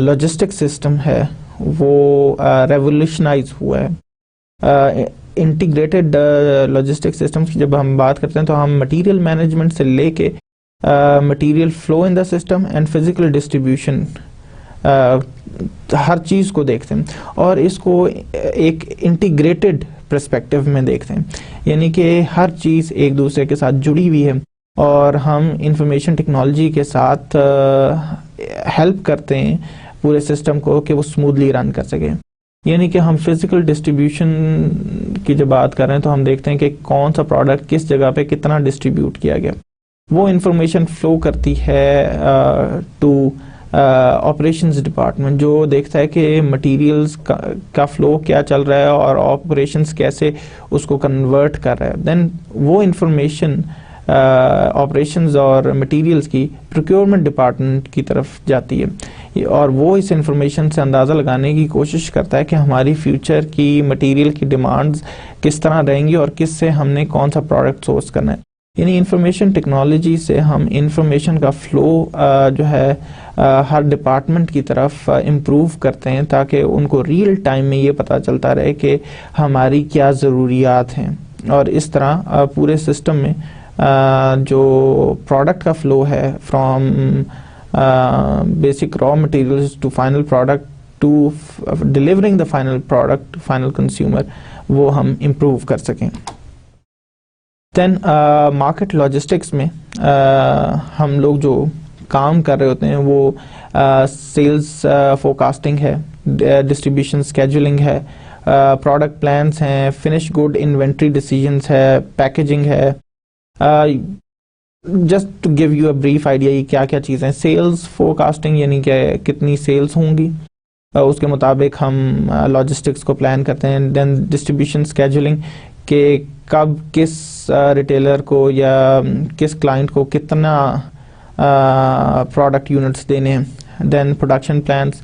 Speaker 1: लॉजिस्टिक सिस्टम है वो रेवोल्यूशनाइज हुआ है। इंटीग्रेटेड लॉजिस्टिक सिस्टम्स की जब हम बात करते हैं तो हम मटेरियल मैनेजमेंट से लेके material flow in the system and physical distribution हर चीज़ को देखते हैं और इसको एक इंटीग्रेटेड पर्सपेक्टिव में देखते हैं, यानी कि हर चीज़ एक दूसरे के साथ जुड़ी हुई है और हम इंफॉर्मेशन टेक्नोलॉजी के साथ हेल्प करते हैं पूरे सिस्टम को कि वो स्मूथली रन कर सके। यानी कि हम फिजिकल डिस्ट्रीब्यूशन की जब बात कर रहे हैं तो हम देखते हैं कि कौन सा प्रोडक्ट किस जगह पे कितना डिस्ट्रीब्यूट किया गया, वो इंफॉर्मेशन फ्लो करती है टू ऑपरेशंस डिपार्टमेंट जो देखता है कि मटेरियल्स का फ्लो क्या चल रहा है और ऑपरेशंस कैसे उसको कन्वर्ट कर रहा है। देन वो इंफॉर्मेशन ऑपरेशंस और मटेरियल्स की प्रोक्योरमेंट डिपार्टमेंट की तरफ जाती है और वो इस इंफॉर्मेशन से अंदाज़ा लगाने की कोशिश करता है कि हमारी फ्यूचर की मटेरियल की डिमांड्स किस तरह रहेंगी और किस से हमने कौन सा प्रोडक्ट सोर्स करना है। यानी इंफॉर्मेशन टेक्नोलॉजी से हम इंफॉर्मेशन का फ़्लो जो है हर डिपार्टमेंट की तरफ इम्प्रूव करते हैं ताकि उनको रियल टाइम में ये पता चलता रहे कि हमारी क्या ज़रूरियात हैं और इस तरह पूरे सिस्टम में जो प्रोडक्ट का फ़्लो है from basic raw materials to final product to delivering the final product final consumer वो हम इम्प्रूव कर सकें। देन मार्केट लॉजिस्टिक्स में हम लोग जो काम कर रहे होते हैं वो सेल्स फोरकास्टिंग है, डिस्ट्रीब्यूशन स्केजुलिंग है, प्रोडक्ट प्लान्स हैं, फिनिश गुड इन्वेंट्री डिसीजंस है, पैकेजिंग है। Just to give you a brief idea ये क्या क्या चीज़ें हैं। सेल्स फोरकास्टिंग यानी कि कितनी सेल्स होंगी उसके मुताबिक हम लॉजिस्टिक्स को प्लान करते हैं। देन डिस्ट्रीब्यूशन स्केजुलिंग के कब किस रिटेलर को या किस क्लाइंट को कितना प्रोडक्ट यूनिट्स देने हैं। देन प्रोडक्शन प्लान्स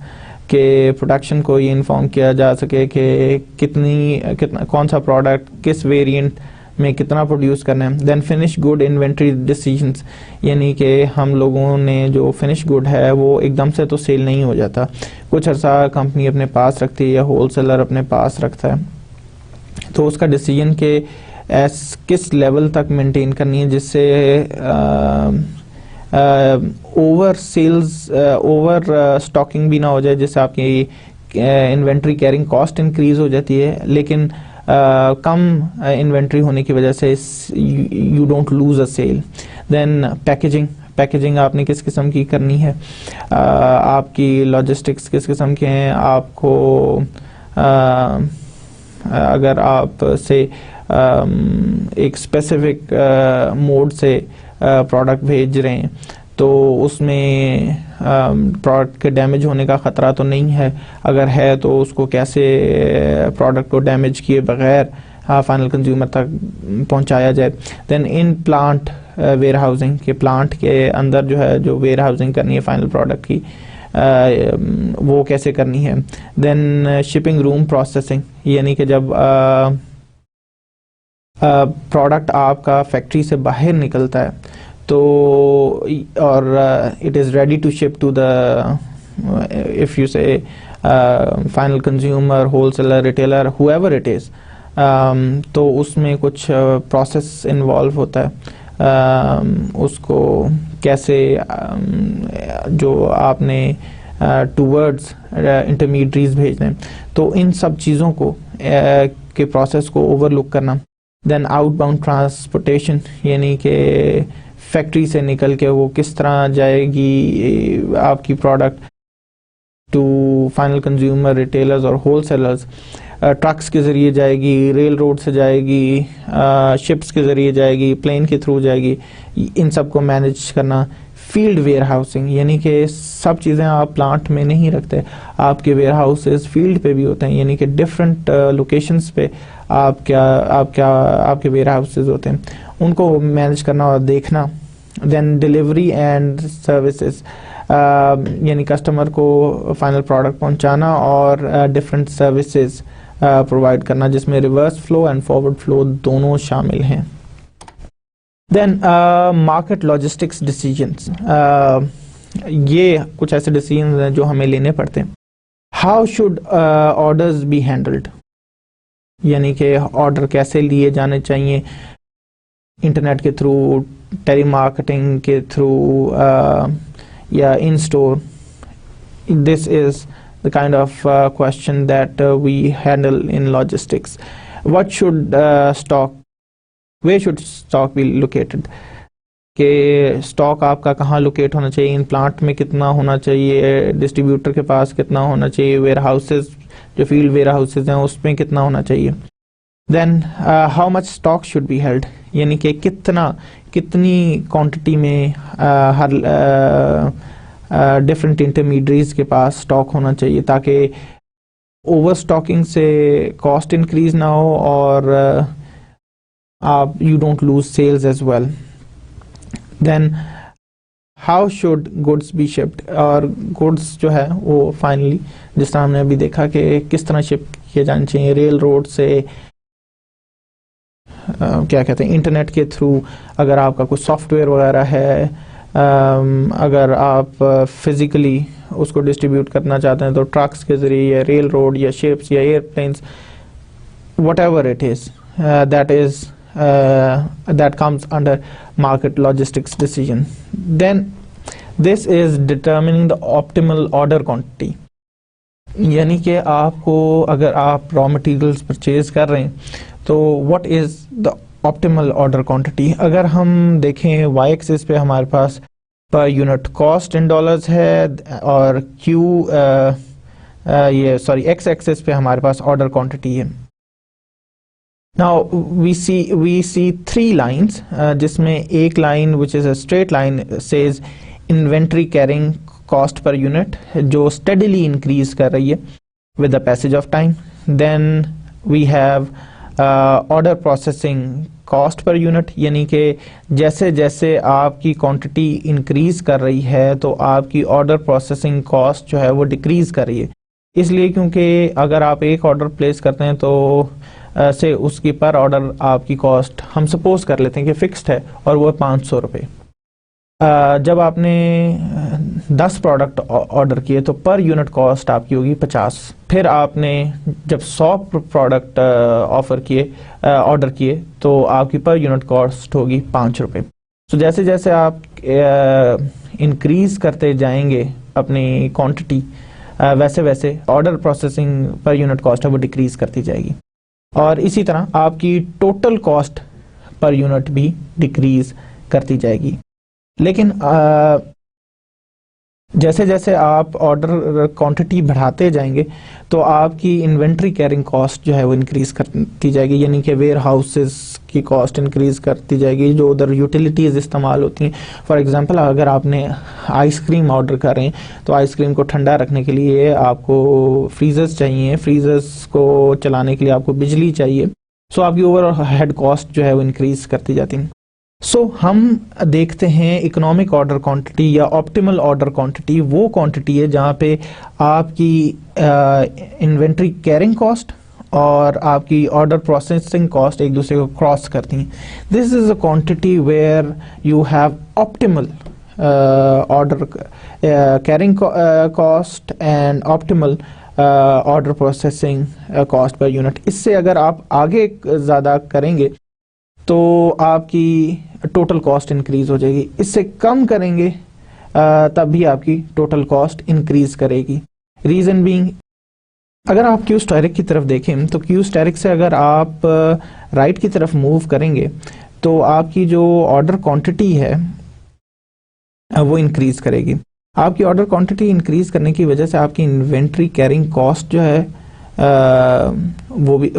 Speaker 1: के प्रोडक्शन को ये इन्फॉर्म किया जा सके कि कितना कौन सा प्रोडक्ट किस वेरिएंट में कितना प्रोड्यूस करना है। Then finish good inventory decisions यानी कि हम लोगों ने जो फिनिश गुड है वो एकदम से तो सेल नहीं हो जाता, कुछ अर्सा कंपनी अपने पास रखती है या होलसेलर अपने पास रखता है, तो उसका डिसीजन के किस लेवल तक मेंटेन करनी है जिससे ओवर सेल्स ओवर स्टॉकिंग भी ना हो जाए, जिससे आपकी इन्वेंट्री कैरिंग कॉस्ट इंक्रीज हो जाती है लेकिन कम इन्वेंट्री होने की वजह से you don't lose a sale. Then packaging आपने किस किस्म की करनी है, आपकी लॉजिस्टिक्स किस किस्म के हैं, आपको अगर आप से एक स्पेसिफिक मोड से प्रोडक्ट भेज रहे हैं तो उसमें प्रोडक्ट के डैमेज होने का ख़तरा तो नहीं है, अगर है तो उसको कैसे प्रोडक्ट को डैमेज किए बगैर फाइनल कंज्यूमर तक पहुंचाया जाए। Then in plant warehousing के प्लांट के अंदर जो है जो वेयर हाउसिंग करनी है फाइनल प्रोडक्ट की वो कैसे करनी है। देन शिपिंग रूम प्रोसेसिंग यानी कि जब प्रोडक्ट आपका फैक्ट्री से बाहर निकलता है तो और it is ready to ship to the if you say final consumer wholesaler retailer however it is, तो उसमें कुछ प्रोसेस इन्वॉल्व होता है, उसको कैसे जो आपने टूवर्ड्स इंटरमीडिएट्स भेजने हैं, तो इन सब चीज़ों को के प्रोसेस को ओवरलुक करना। देन आउटबाउंड ट्रांसपोर्टेशन यानी कि फैक्ट्री से निकल के वो किस तरह जाएगी आपकी product to final consumer retailers और होलसेलर्स, ट्रक्स के ज़रिए जाएगी, रेल रोड से जाएगी, शिप्स के ज़रिए जाएगी, प्लेन के थ्रू जाएगी, इन सब को मैनेज करना। फील्ड वेयर हाउसिंग यानी कि सब चीज़ें आप प्लांट में नहीं रखते, आपके वेयर हाउसेस फील्ड पे भी होते हैं, यानी कि डिफरेंट लोकेशंस पे आपके वेयर हाउसेस होते हैं, उनको मैनेज करना और देखना। देन डिलीवरी एंड सर्विसेज यानी कस्टमर को फाइनल प्रोडक्ट पहुंचाना और डिफरेंट सर्विसेज प्रोवाइड करना जिसमें reverse flow and forward flow दोनों शामिल हैं। देन मार्केट लॉजिस्टिक्स डिसीजंस, ये कुछ ऐसे डिसीजंस हैं जो हमें लेने पड़ते हैं। How should orders be handled यानी कि ऑर्डर कैसे लिए जाने चाहिए, इंटरनेट के थ्रू, टेली मार्केटिंग के थ्रू या इन store. This is the kind of question that we handle in logistics. What should where should stock be located? कि स्टॉक आपका कहाँ लोकेट होना चाहिए, इन प्लांट में कितना होना चाहिए, डिस्ट्रीब्यूटर के पास कितना होना चाहिए, वेयर हाउसेज जो फील्ड वेयर हाउसेज हैं उसमें कितना होना चाहिए। Then how much stock should be held यानी कि कितनी क्वांटिटी में डिफरेंट इंटरमीडिएट्स के पास स्टॉक होना चाहिए ताकि ओवर स्टॉकिंग से कॉस्ट इंक्रीज ना हो और आप you don't lose sales as well. Then how should goods be shipped, और गुड्स जो है वो फाइनली जिस तरह हमने अभी देखा कि किस तरह शिप किए जाने चाहिए, रेल रोड से क्या कहते हैं इंटरनेट के थ्रू, अगर आपका कोई सॉफ्टवेयर वगैरह है, अगर आप फिजिकली उसको डिस्ट्रीब्यूट करना चाहते हैं तो ट्रक्स के जरिए या रेल रोड या शिप्स या airplanes, whatever it is, that comes under market logistics decision. Then this is determining the optimal order quantity, यानी कि आपको अगर आप रॉ मटेरियल्स परचेज कर रहे हैं तो what is the optimal order quantity. अगर हम देखें वाई एक्सिस पे हमारे पास per unit cost in dollars है और एक्स एक्सिस पे हमारे पास ऑर्डर क्वांटिटी है। नाउ वी सी 3 लाइंस, जिसमें एक line which is a straight line says inventory carrying cost per unit जो स्टडीली इंक्रीज कर रही है with the passage of time. Then we have order processing cost per unit, यानी कि जैसे जैसे आपकी क्वांटिटी इंक्रीज कर रही है तो आपकी ऑर्डर प्रोसेसिंग कॉस्ट जो है वो डिक्रीज कर रही है। इसलिए क्योंकि अगर आप एक ऑर्डर प्लेस करते हैं तो से उसकी पर ऑर्डर आपकी कॉस्ट हम सपोज कर लेते हैं कि फिक्स्ड है और वो 500 रुपये। जब आपने 10 प्रोडक्ट ऑर्डर किए तो पर यूनिट कॉस्ट आपकी होगी 50। फिर आपने जब 100 प्रोडक्ट ऑर्डर किए तो आपकी पर यूनिट कॉस्ट होगी 5 रुपये। तो जैसे जैसे आप इंक्रीज करते जाएंगे अपनी क्वांटिटी, वैसे वैसे order processing per unit cost है वो डिक्रीज करती जाएगी और इसी तरह आपकी टोटल कॉस्ट पर यूनिट भी डिक्रीज करती जाएगी। लेकिन जैसे जैसे आप ऑर्डर क्वांटिटी बढ़ाते जाएंगे तो आपकी इन्वेंट्री कैरिंग कॉस्ट जो है वो इंक्रीज करती जाएगी, यानी कि वेयर हाउसेस की कॉस्ट इंक्रीज करती जाएगी, जो उधर यूटिलिटीज़ इस्तेमाल होती हैं। फॉर एग्जांपल अगर आपने आइसक्रीम ऑर्डर कर रहे हैं तो आइसक्रीम को ठंडा रखने के लिए आपको फ्रीजर्स चाहिए, फ्रीजर्स को चलाने के लिए आपको बिजली चाहिए। सो आपकी ओवर हेड कॉस्ट जो है वो इंक्रीज करती जाती है। सो हम देखते हैं इकोनॉमिक ऑर्डर क्वांटिटी या ऑप्टिमल ऑर्डर क्वांटिटी वो क्वांटिटी है जहाँ पे आपकी इन्वेंट्री कैरिंग कॉस्ट और आपकी ऑर्डर प्रोसेसिंग कॉस्ट एक दूसरे को क्रॉस करती हैं। This is a quantity where you have optimal order carrying cost and optimal order processing cost per unit. इससे अगर आप आगे ज़्यादा करेंगे तो आपकी टोटल कॉस्ट इंक्रीज हो जाएगी, इससे कम करेंगे तब भी आपकी टोटल कॉस्ट इंक्रीज करेगी। रीज़न बीइंग, अगर आप क्यू स्टैटिक की तरफ देखें तो क्यू स्टैटिक से अगर आप राइट की तरफ मूव करेंगे तो आपकी जो ऑर्डर क्वांटिटी है वो इंक्रीज करेगी। आपकी ऑर्डर क्वांटिटी इंक्रीज करने की वजह से आपकी इन्वेंट्री कैरिंग कॉस्ट जो है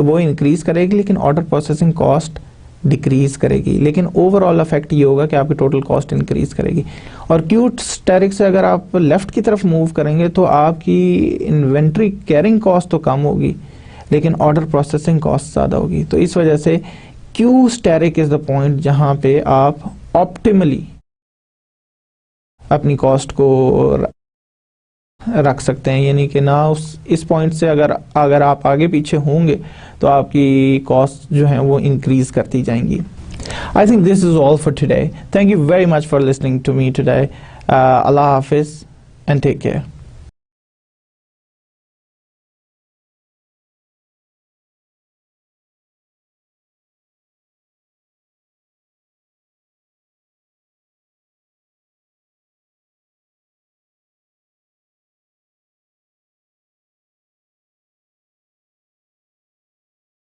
Speaker 1: वो इंक्रीज करेगी, लेकिन ऑर्डर प्रोसेसिंग कॉस्ट डिक्रीज करेगी। लेकिन ओवरऑल इफेक्ट ये होगा कि आपकी टोटल कॉस्ट इंक्रीज करेगी। और क्यू स्टैटिक से अगर आप लेफ्ट की तरफ मूव करेंगे तो आपकी इन्वेंट्री कैरिंग कॉस्ट तो कम होगी लेकिन ऑर्डर प्रोसेसिंग कॉस्ट ज़्यादा होगी। तो इस वजह से Q static is the point जहां पे आप ऑप्टिमली अपनी कॉस्ट को रख सकते हैं, यानी कि ना इस पॉइंट से अगर आप आगे पीछे होंगे तो आपकी कॉस्ट जो है वो इंक्रीज करती जाएंगी। I think this is all for today. Thank you very much for listening to me today. Allah Hafiz and take care.